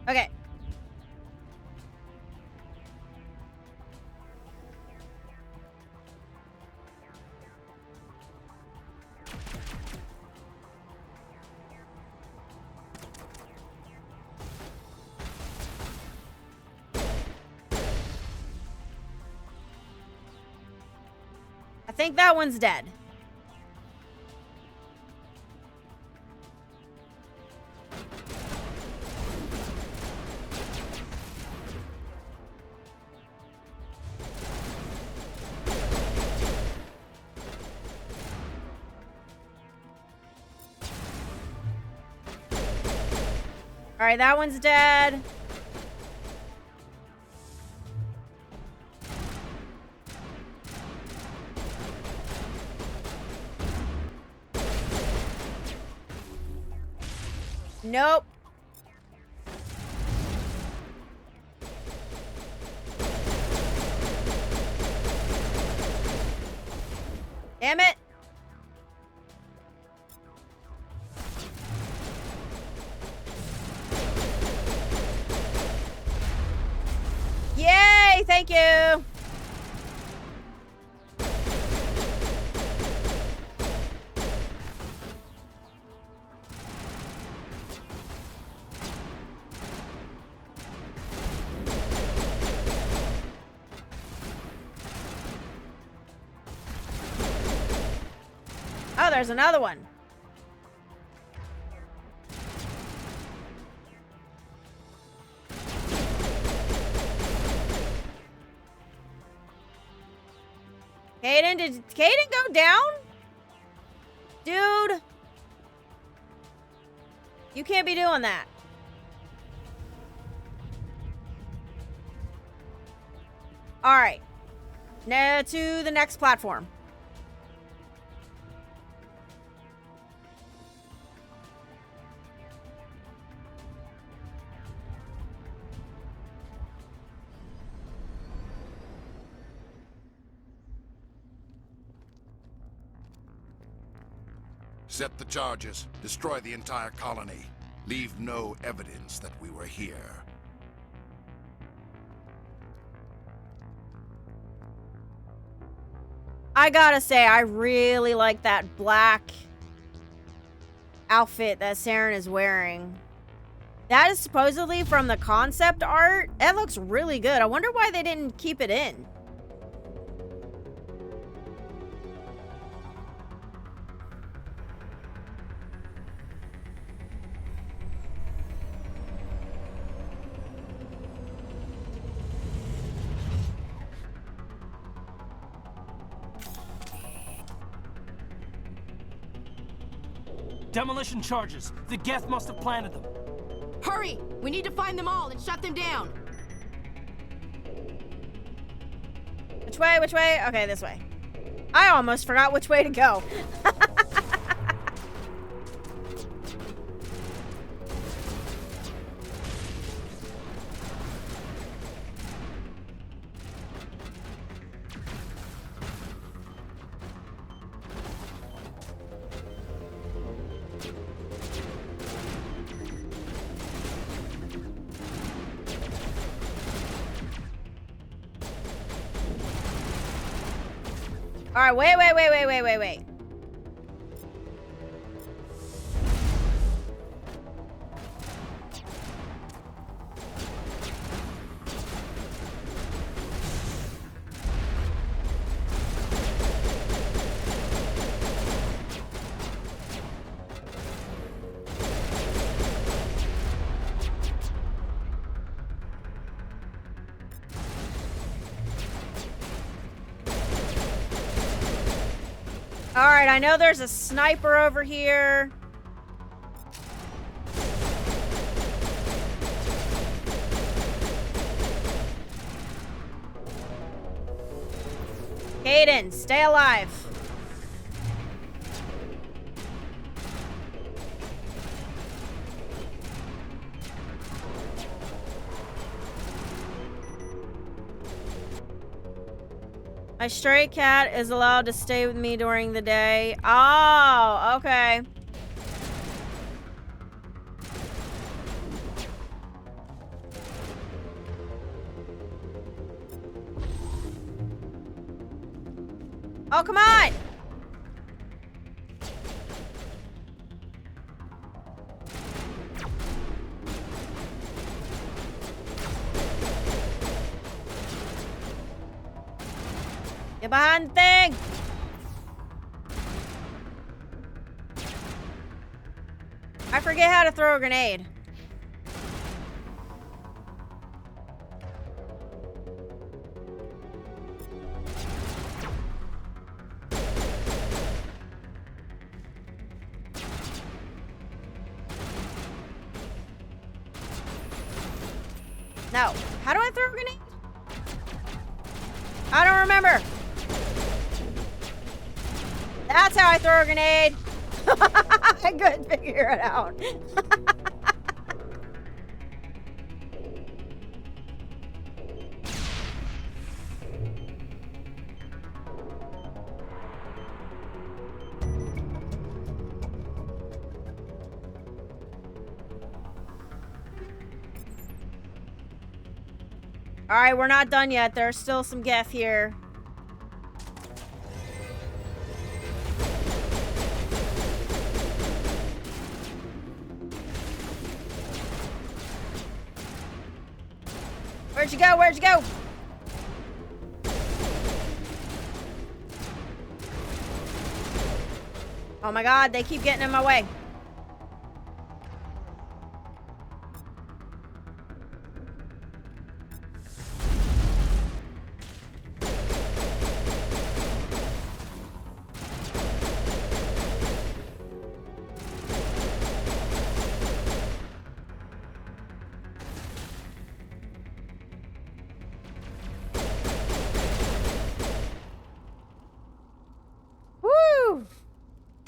Okay. I think that one's dead. All right, that one's dead. Nope. Damn it. Yay, thank you. Oh, there's another one. Caden, did Caden go down? Dude. You can't be doing that. All right. Now to the next platform. Set the charges. Destroy the entire colony. Leave no evidence that we were here. I gotta say, I really like that black outfit that Saren is wearing. That is supposedly from the concept art. It looks really good. I wonder why they didn't keep it in. Demolition charges. The Geth must have planted them. Hurry! We need to find them all and shut them down. Which way? Which way? Okay, this way. I almost forgot which way to go. Alright, wait. Alright, I know there's a sniper over here. Caden, stay alive. My stray cat is allowed to stay with me during the day. Oh, okay. Oh, come on! Get behind the thing! I forget how to throw a grenade. No. How do I throw a grenade? I don't remember. That's how I throw a grenade. I couldn't figure it out. All right, we're not done yet. There's still some Geth here. Where'd you go? Where'd you go? Oh my god, they keep getting in my way.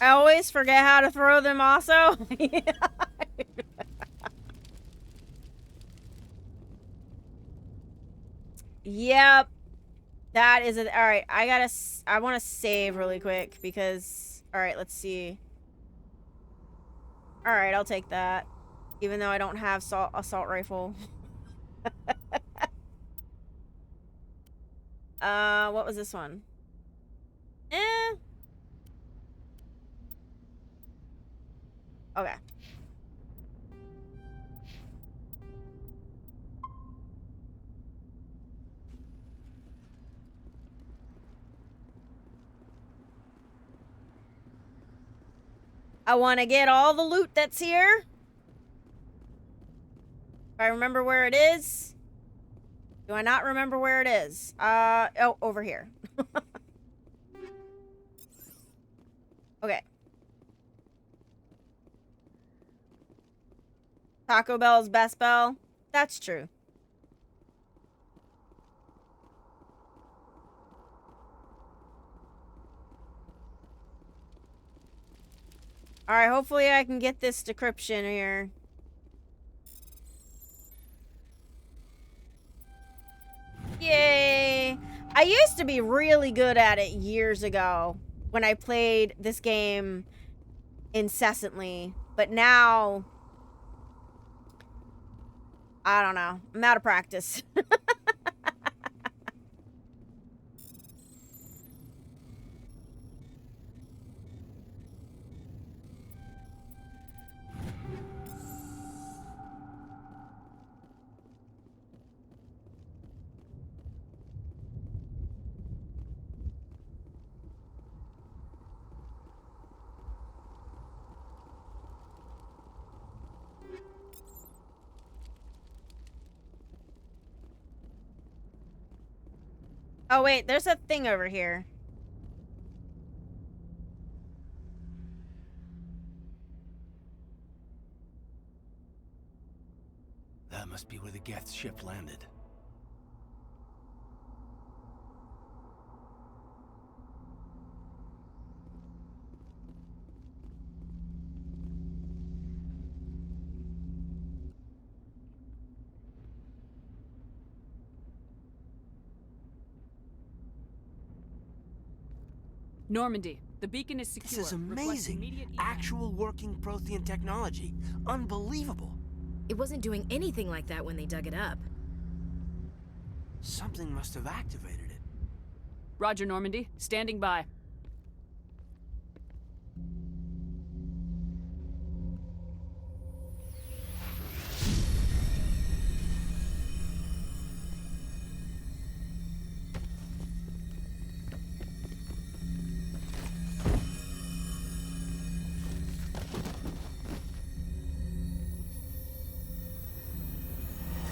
I always forget how to throw them also. Yep. That is it. All right. I want to save really quick because, all right, let's see. Alright, I'll take that. Even though I don't have assault rifle. What was this one? Okay. I want to get all the loot that's here. If I remember where it is. Do I not remember where it is? Oh, over here. Okay. Taco Bell's best bell. That's true. Alright, hopefully I can get this decryption here. Yay! I used to be really good at it years ago when I played this game incessantly. But now, I don't know. I'm out of practice. Oh, wait, there's a thing over here. That must be where the Geth's ship landed. Normandy, the beacon is secure. This is Request amazing. immediate Actual working Prothean technology. Unbelievable. It wasn't doing anything like that when they dug it up. Something must have activated it. Roger, Normandy. Standing by.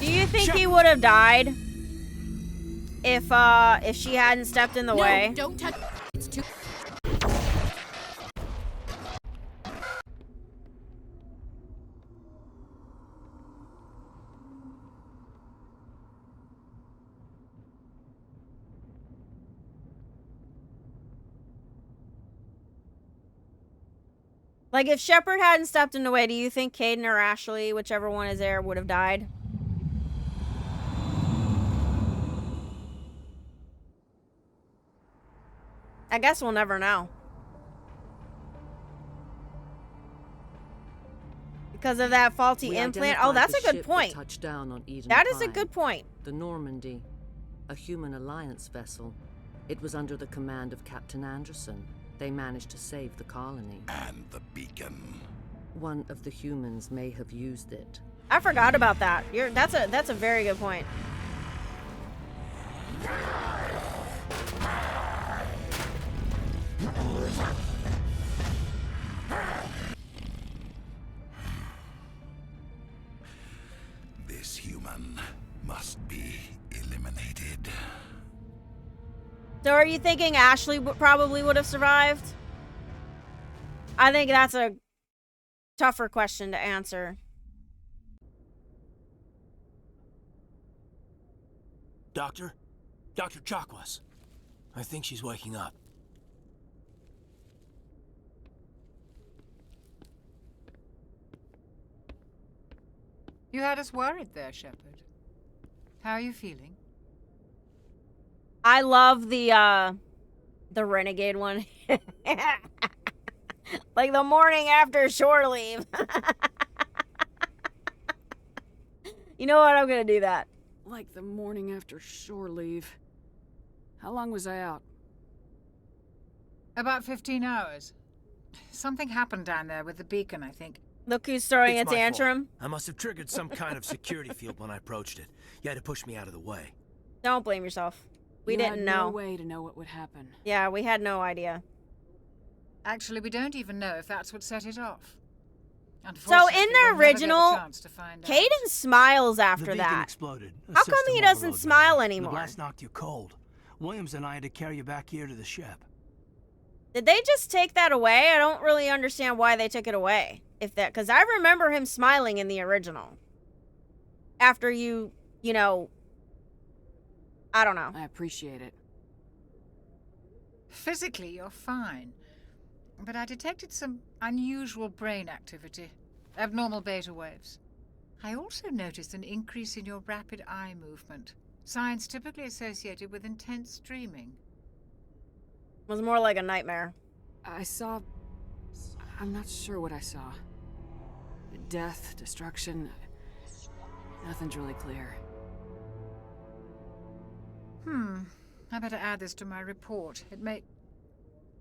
Do you think he would have died if she hadn't stepped in the way? No, don't touch. It's too. Like, if Shepard hadn't stepped in the way, do you think Caden or Ashley, whichever one is there, would have died? I guess we'll never know. Because of that faulty implant? Oh, that's a good point. That is a good point. The Normandy, a human alliance vessel. It was under the command of Captain Anderson. They managed to save the colony. And the beacon. One of the humans may have used it. I forgot about that. That's a very good point. This human must be eliminated. So are you thinking Ashley probably would have survived? I think that's a tougher question to answer. Doctor? Dr. Chakwas. I think she's waking up. You had us worried there, Shepard. How are you feeling? I love the renegade one. Like the morning after shore leave. You know what? I'm gonna do that. Like the morning after shore leave. How long was I out? About 15 hours. Something happened down there with the beacon, I think. Look who's throwing a It's my tantrum. fault. I must have triggered some kind of security field when I approached it. You had to push me out of the way. Don't blame yourself. We You didn't had know. no way to know what would happen. Yeah, we had no idea. Actually, we don't even know if that's what set it off. So Unfortunately, in we'll the never get the original, chance to find out. Caden smiles after the beacon that. exploded. A How come system he doesn't overload, smile The anymore? blast knocked you cold. Williams and I had to carry you back here to the ship. Did they just take that away? I don't really understand why they took it away. Because I remember him smiling in the original. After you know, I don't know. I appreciate it. Physically, you're fine. But I detected some unusual brain activity. Abnormal beta waves. I also noticed an increase in your rapid eye movement. Signs typically associated with intense dreaming. It was more like a nightmare. I'm not sure what I saw. Death, destruction. Nothing's really clear. I better add this to my report. It may...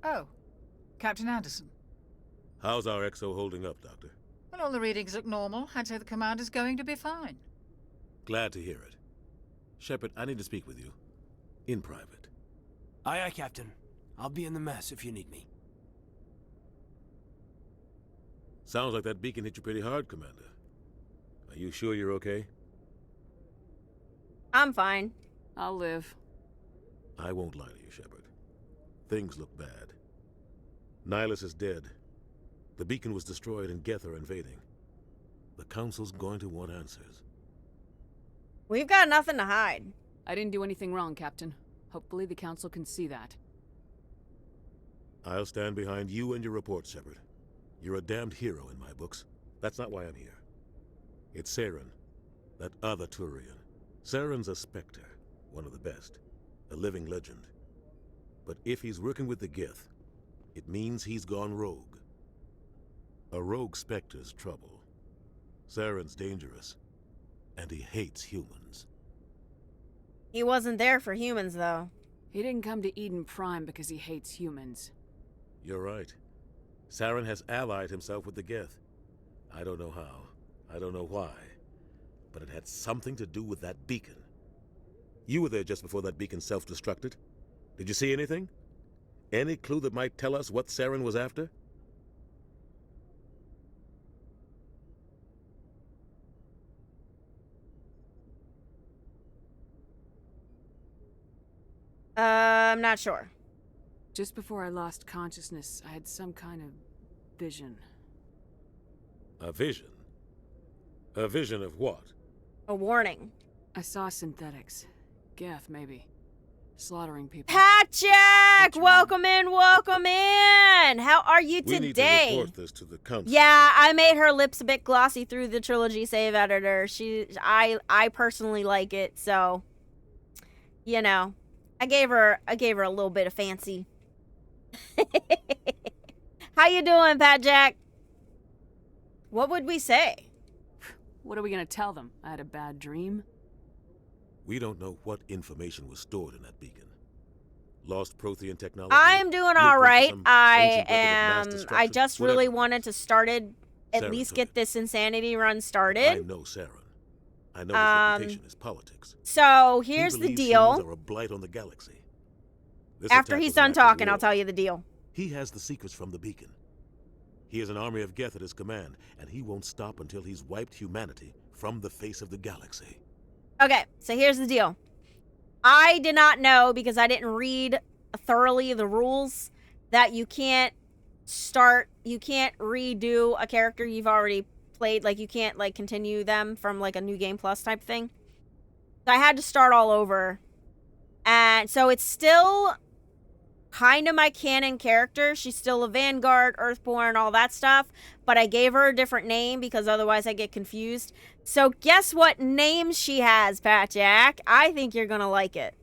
Oh, Captain Anderson. How's our XO holding up, Doctor? Well, all the readings look normal. I'd say the commander's going to be fine. Glad to hear it. Shepard, I need to speak with you. In private. Aye, aye, Captain. I'll be in the mess if you need me. Sounds like that beacon hit you pretty hard, Commander. Are you sure you're okay? I'm fine. I'll live. I won't lie to you, Shepard. Things look bad. Nihilus is dead. The beacon was destroyed and Geth are invading. The Council's going to want answers. We've got nothing to hide. I didn't do anything wrong, Captain. Hopefully the Council can see that. I'll stand behind you and your report, Shepard. You're a damned hero in my books. That's not why I'm here. It's Saren, that other Turian. Saren's a Spectre, one of the best, a living legend. But if he's working with the Geth, it means he's gone rogue. A rogue Spectre's trouble. Saren's dangerous, and he hates humans. He wasn't there for humans, though. He didn't come to Eden Prime because he hates humans. You're right. Saren has allied himself with the Geth. I don't know how. I don't know why. But it had something to do with that beacon. You were there just before that beacon self-destructed. Did you see anything? Any clue that might tell us what Saren was after? I'm not sure. Just before I lost consciousness, I had some kind of vision. A vision? A vision of what? A warning. I saw synthetics. Geth, maybe. Slaughtering people. Patchak! Welcome in, welcome in! How are you We today? need to report this to the Council. Yeah, I made her lips a bit glossy through the trilogy save editor. I personally like it, so you know. I gave her a little bit of fancy. How you doing, Patchak? What would we say? What are we gonna tell them? I had a bad dream? We don't know what information was stored in that beacon. Lost Prothean technology. I'm doing all right. I just whatever. really wanted to started at Saren least took get this insanity run I started. know Saren. I know his reputation is politics. So He here's the believes humans deal. are a blight on the galaxy. This After attack he's was an done act of talking, I'll war. tell you the deal. He has the secrets from the beacon. He has an army of Geth at his command, and he won't stop until he's wiped humanity from the face of the galaxy. Okay, so here's the deal. I did not know, because I didn't read thoroughly the rules, that you can't redo a character you've already played. Like, you can't, like, continue them from, like, a New Game Plus type thing. So I had to start all over. And so it's still kind of my canon character. She's still a Vanguard, Earthborn, all that stuff. But I gave her a different name because otherwise I get confused. So guess what name she has, Patchak? I think you're going to like it.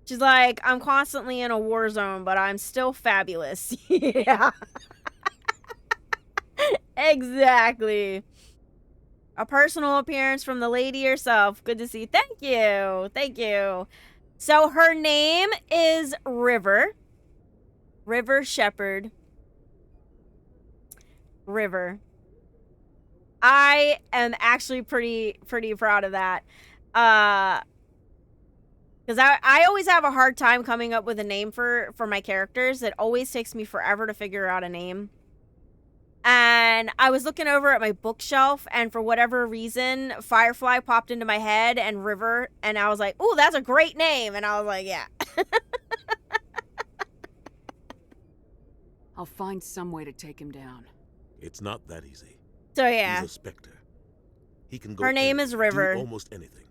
She's like, I'm constantly in a war zone, but I'm still fabulous. Yeah. Exactly. A personal appearance from the lady herself. Good to see. Thank you. Thank you. So her name is River. River Shepard. River. I am actually pretty proud of that. Because I always have a hard time coming up with a name for my characters. It always takes me forever to figure out a name. And I was looking over at my bookshelf, and for whatever reason, Firefly popped into my head and River, and I was like, ooh, that's a great name. And I was like, yeah. I'll find some way to take him down. It's not that easy. So yeah. He's a Spectre. He can go Her name is River. do almost anything.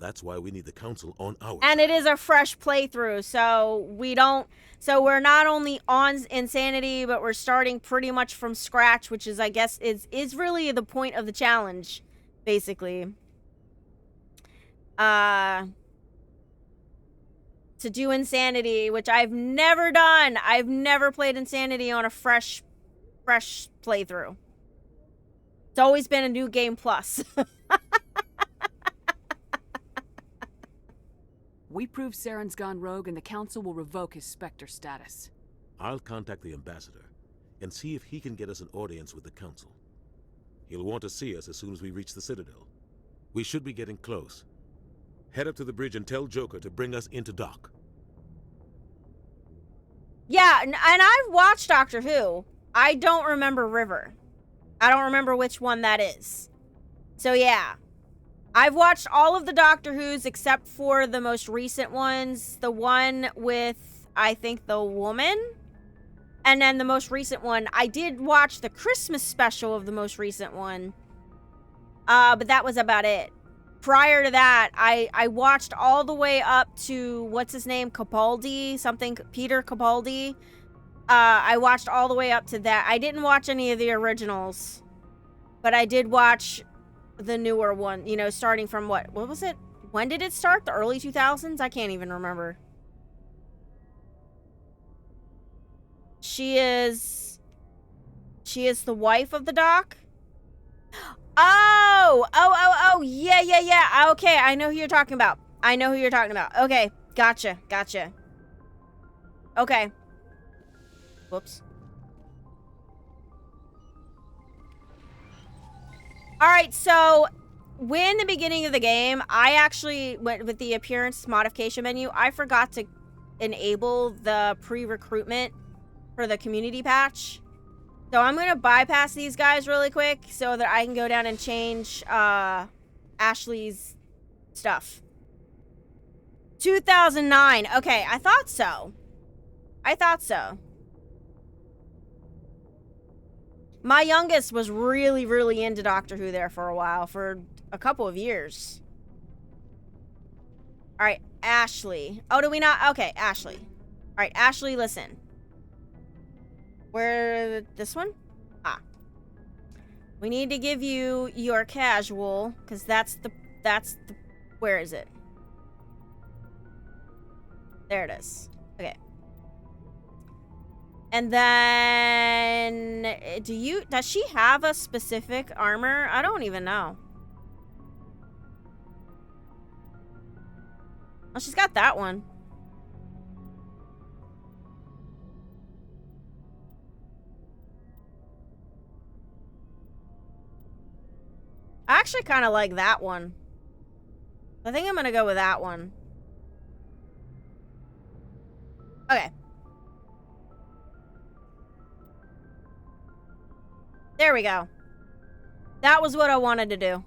That's why we need the council on our And it is a fresh playthrough, so we're not only on Insanity, but we're starting pretty much from scratch, which is, I guess, is really the point of the challenge, basically. To do Insanity, which I've never done. I've never played Insanity on a fresh playthrough. It's always been a new game plus. We prove Saren's gone rogue and the council will revoke his Spectre status. I'll contact the ambassador and see if he can get us an audience with the council. He'll want to see us as soon as we reach the Citadel. We should be getting close. Head up to the bridge and tell Joker to bring us into dock. Yeah, and I've watched Doctor Who. I don't remember River. I don't remember which one that is. So yeah. I've watched all of the Doctor Who's except for the most recent ones. The one with, I think, the woman. And then the most recent one. I did watch the Christmas special of the most recent one. But that was about it. Prior to that, I watched all the way up to, what's his name? Capaldi? Something, Peter Capaldi. I watched all the way up to that. I didn't watch any of the originals. But I did watch the newer one, you know, starting from what was it? When did it start? The early 2000s? I can't even remember. She is the wife of the Doc? Oh, yeah. Okay, I know who you're talking about. Okay, gotcha. Okay. Whoops. Alright, so when the beginning of the game, I actually went with the appearance modification menu. I forgot to enable the pre-recruitment for the community patch. So I'm going to bypass these guys really quick so that I can go down and change Ashley's stuff. 2009. Okay, I thought so. My youngest was really into Doctor Who there for a while, for a couple of years. Alright, Ashley. Oh, do we not? Okay, Ashley. Alright, Ashley, listen. Where, this one? Ah. We need to give you your casual, because that's the, where is it? There it is. Okay. And then, does she have a specific armor? I don't even know. Oh, she's got that one. I actually kind of like that one. I think I'm gonna go with that one. Okay. There we go. That was what I wanted to do.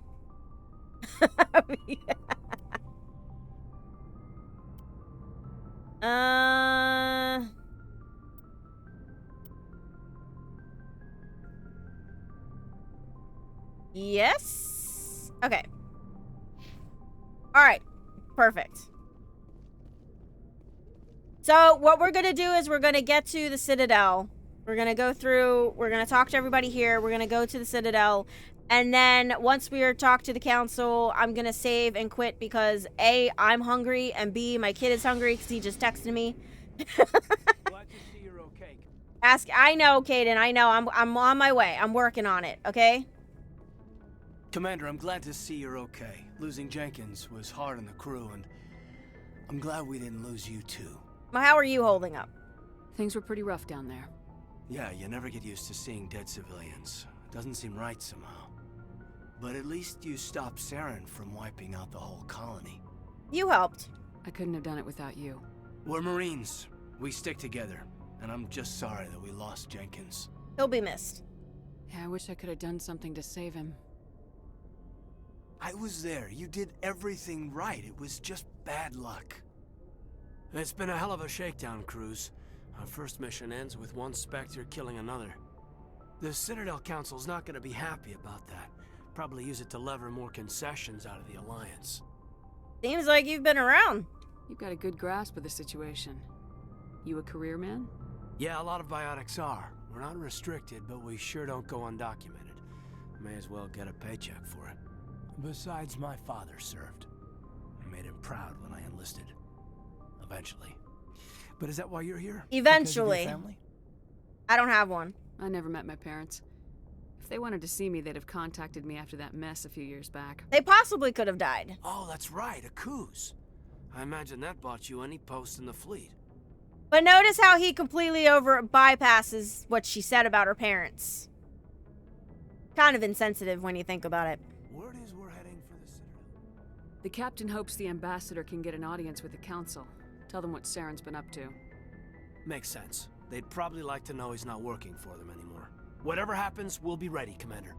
Yes. Okay. All right. Perfect. So what we're going to do is we're going to get to the Citadel. We're going to go through, we're going to talk to everybody here. We're going to go to the Citadel. And then once we talk to the council, I'm gonna save and quit because A, I'm hungry, and B, my kid is hungry because he just texted me. Glad to see you're okay. I know, Caden, I know. I'm on my way. I'm working on it, okay? Commander, I'm glad to see you're okay. Losing Jenkins was hard on the crew, and I'm glad we didn't lose you too. Well, how are you holding up? Things were pretty rough down there. Yeah, you never get used to seeing dead civilians. Doesn't seem right somehow. But at least you stopped Saren from wiping out the whole colony. You helped. I couldn't have done it without you. We're Marines. We stick together. And I'm just sorry that we lost Jenkins. He'll be missed. Yeah, I wish I could have done something to save him. I was there. You did everything right. It was just bad luck. It's been a hell of a shakedown, Cruz. Our first mission ends with one Spectre killing another. The Citadel Council's not going to be happy about that. Probably use it to lever more concessions out of the Alliance. Seems like you've been around. You've got a good grasp of the situation. You a career man? Yeah, a lot of biotics are. We're not restricted, but we sure don't go undocumented. May as well get a paycheck for it. Besides, my father served. I made him proud when I enlisted. Eventually. But is that why you're here? Eventually. Because of your family? I don't have one. I never met my parents. If they wanted to see me, they'd have contacted me after that mess a few years back. They possibly could have died. Oh, that's right, a Coos. I imagine that bought you any post in the fleet. But notice how he completely bypasses what she said about her parents. Kind of insensitive when you think about it. Word is we're heading for the Citadel. The captain hopes the ambassador can get an audience with the council. Tell them what Saren's been up to. Makes sense. They'd probably like to know he's not working for them anymore. Whatever happens, we'll be ready, Commander.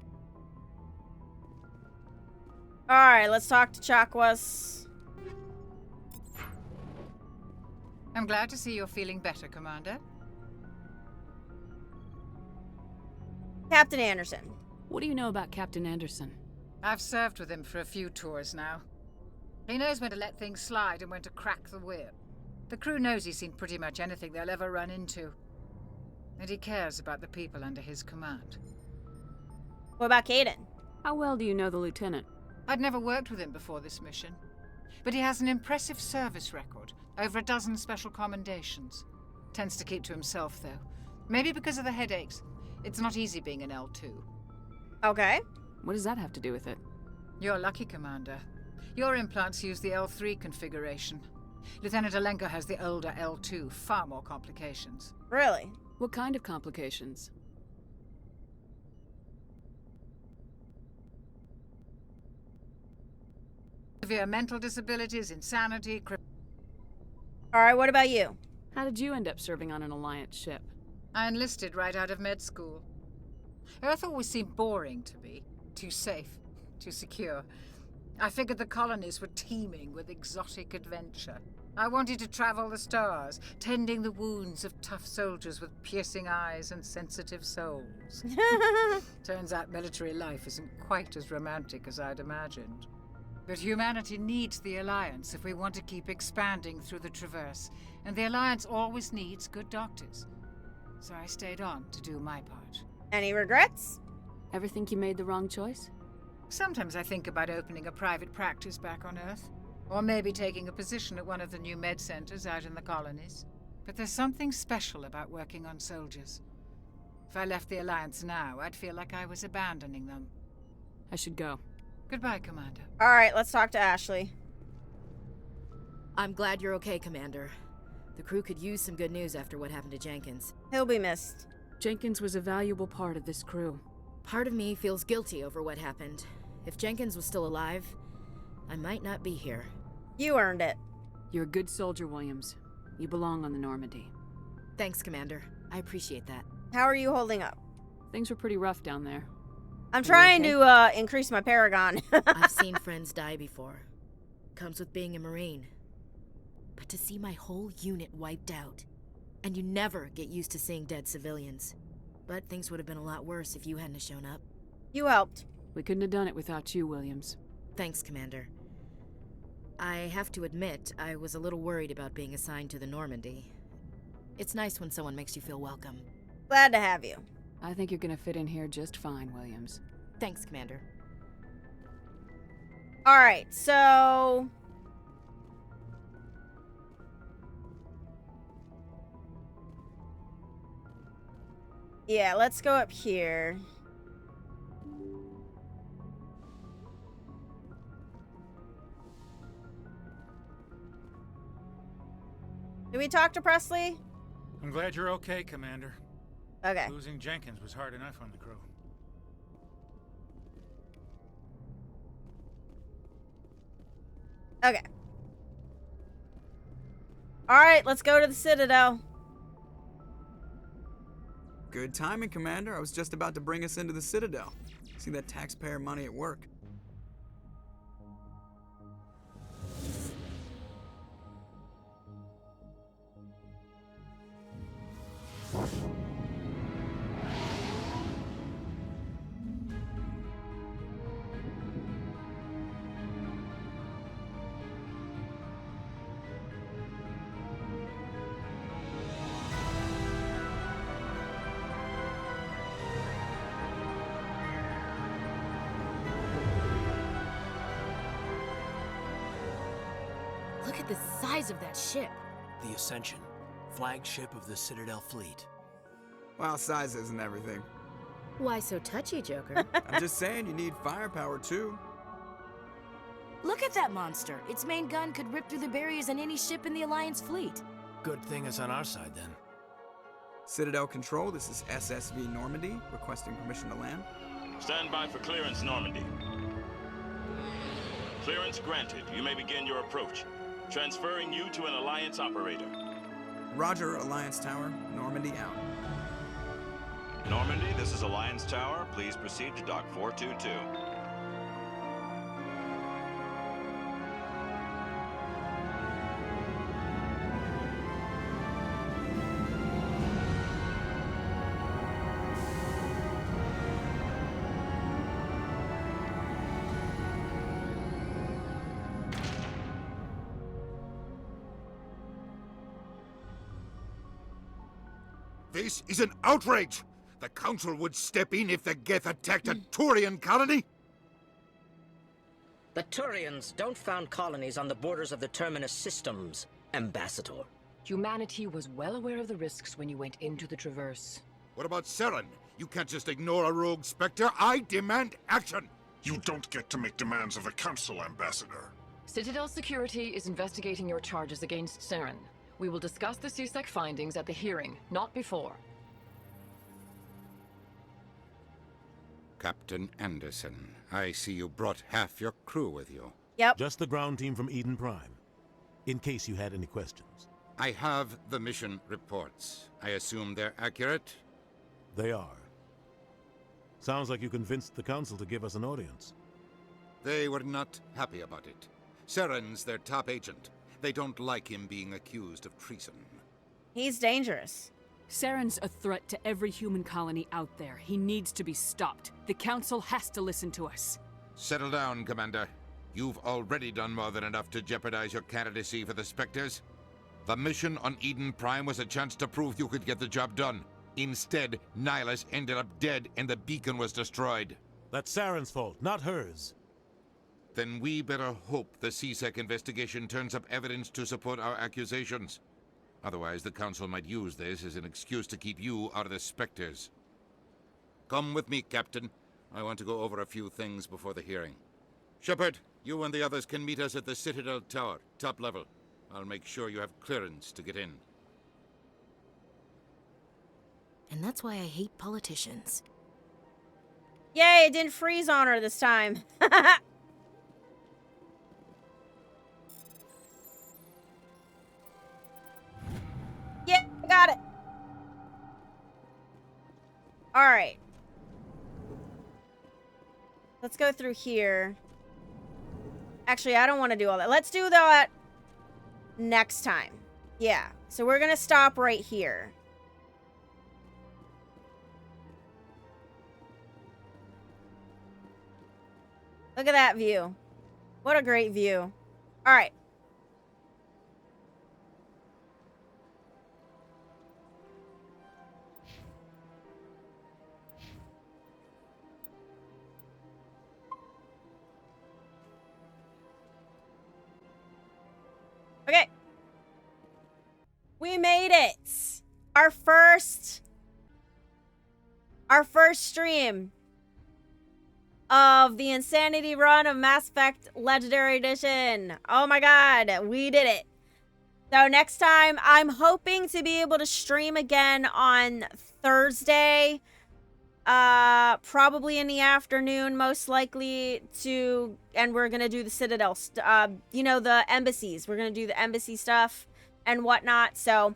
Alright, let's talk to Chakwas. I'm glad to see you're feeling better, Commander. Captain Anderson. What do you know about Captain Anderson? I've served with him for a few tours now. He knows when to let things slide and when to crack the whip. The crew knows he's seen pretty much anything they'll ever run into. And he cares about the people under his command. What about Caden? How well do you know the lieutenant? I'd never worked with him before this mission. But he has an impressive service record. Over a dozen special commendations. Tends to keep to himself, though. Maybe because of the headaches. It's not easy being an L2. Okay. What does that have to do with it? You're lucky, Commander. Your implants use the L3 configuration. Lieutenant Alenko has the older L2, far more complications. Really? What kind of complications? Severe mental disabilities, insanity, Alright, what about you? How did you end up serving on an Alliance ship? I enlisted right out of med school. Earth always seemed boring to me. Too safe, too secure. I figured the colonies were teeming with exotic adventure. I wanted to travel the stars, tending the wounds of tough soldiers with piercing eyes and sensitive souls. Turns out military life isn't quite as romantic as I'd imagined. But humanity needs the Alliance if we want to keep expanding through the Traverse, and the Alliance always needs good doctors. So I stayed on to do my part. Any regrets? Ever think you made the wrong choice? Sometimes I think about opening a private practice back on Earth. Or maybe taking a position at one of the new med centers out in the colonies. But there's something special about working on soldiers. If I left the Alliance now, I'd feel like I was abandoning them. I should go. Goodbye, Commander. Alright, let's talk to Ashley. I'm glad you're okay, Commander. The crew could use some good news after what happened to Jenkins. He'll be missed. Jenkins was a valuable part of this crew. Part of me feels guilty over what happened. If Jenkins was still alive, I might not be here. You earned it. You're a good soldier, Williams. You belong on the Normandy. Thanks, Commander. I appreciate that. How are you holding up? Things were pretty rough down there. I'm trying to increase my Paragon. I've seen friends die before. Comes with being a Marine. But to see my whole unit wiped out, and you never get used to seeing dead civilians. But things would have been a lot worse if you hadn't shown up. You helped. We couldn't have done it without you, Williams. Thanks, Commander. I have to admit, I was a little worried about being assigned to the Normandy. It's nice when someone makes you feel welcome. Glad to have you. I think you're gonna fit in here just fine, Williams. Thanks, Commander. All right, so yeah, let's go up here. Did we talk to Presley? I'm glad you're okay, Commander. Okay. Losing Jenkins was hard enough on the crew. Okay. All right, let's go to the Citadel. Good timing, Commander. I was just about to bring us into the Citadel. See that taxpayer money at work. Look at the size of that ship. The Ascension, flagship of the Citadel fleet. Well, size isn't everything. Why so touchy, Joker? I'm just saying you need firepower too. Look at that monster. Its main gun could rip through the barriers in any ship in the Alliance fleet. Good thing it's on our side, then. Citadel Control, this is SSV Normandy, requesting permission to land. Stand by for clearance, Normandy. Clearance granted. You may begin your approach. Transferring you to an Alliance operator. Roger, Alliance Tower. Normandy out. Normandy, this is Alliance Tower. Please proceed to Dock 422. This is an outrage! The Council would step in if the Geth attacked a Turian colony? The Turians don't found colonies on the borders of the Terminus systems, Ambassador. Humanity was well aware of the risks when you went into the Traverse. What about Saren? You can't just ignore a rogue Spectre. I demand action! You don't get to make demands of the Council, Ambassador. Citadel Security is investigating your charges against Saren. We will discuss the CSEC findings at the hearing, not before. Captain Anderson, I see you brought half your crew with you. Yep. Just the ground team from Eden Prime, in case you had any questions. I have the mission reports. I assume they're accurate? They are. Sounds like you convinced the Council to give us an audience. They were not happy about it. Saren's their top agent. They don't like him being accused of treason. He's dangerous. Saren's a threat to every human colony out there. He needs to be stopped. The Council has to listen to us. Settle down, Commander. You've already done more than enough to jeopardize your candidacy for the Spectres. The mission on Eden Prime was a chance to prove you could get the job done. Instead, Nihilus ended up dead and the beacon was destroyed. That's Saren's fault, not hers. Then we better hope the CSEC investigation turns up evidence to support our accusations. Otherwise, the Council might use this as an excuse to keep you out of the Spectres. Come with me, Captain. I want to go over a few things before the hearing. Shepard, you and the others can meet us at the Citadel Tower, top level. I'll make sure you have clearance to get in. And that's why I hate politicians. Yay, it didn't freeze on her this time. Yeah, got it. All right. Let's go through here. Actually, I don't want to do all that. Let's do that next time. Yeah, so we're going to stop right here. Look at that view. What a great view. All right. Okay. We made it. Our first stream of the Insanity run of Mass Effect Legendary Edition. Oh my god, we did it. So next time, I'm hoping to be able to stream again on Thursday. Probably in the afternoon, most likely, and we're gonna do the Citadel, you know, the embassies. We're gonna do the embassy stuff and whatnot, so,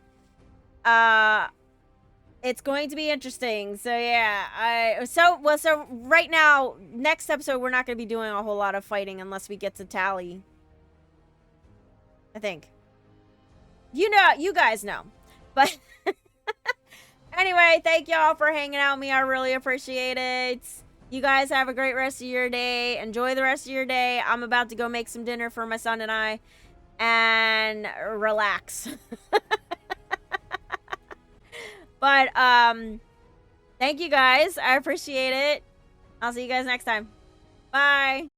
it's going to be interesting. So yeah, so right now, next episode, we're not gonna be doing a whole lot of fighting unless we get to Tally. I think. You know, you guys know. But anyway, thank y'all for hanging out with me. I really appreciate it. You guys have a great rest of your day. Enjoy the rest of your day. I'm about to go make some dinner for my son and I and relax. But thank you guys. I appreciate it. I'll see you guys next time. Bye.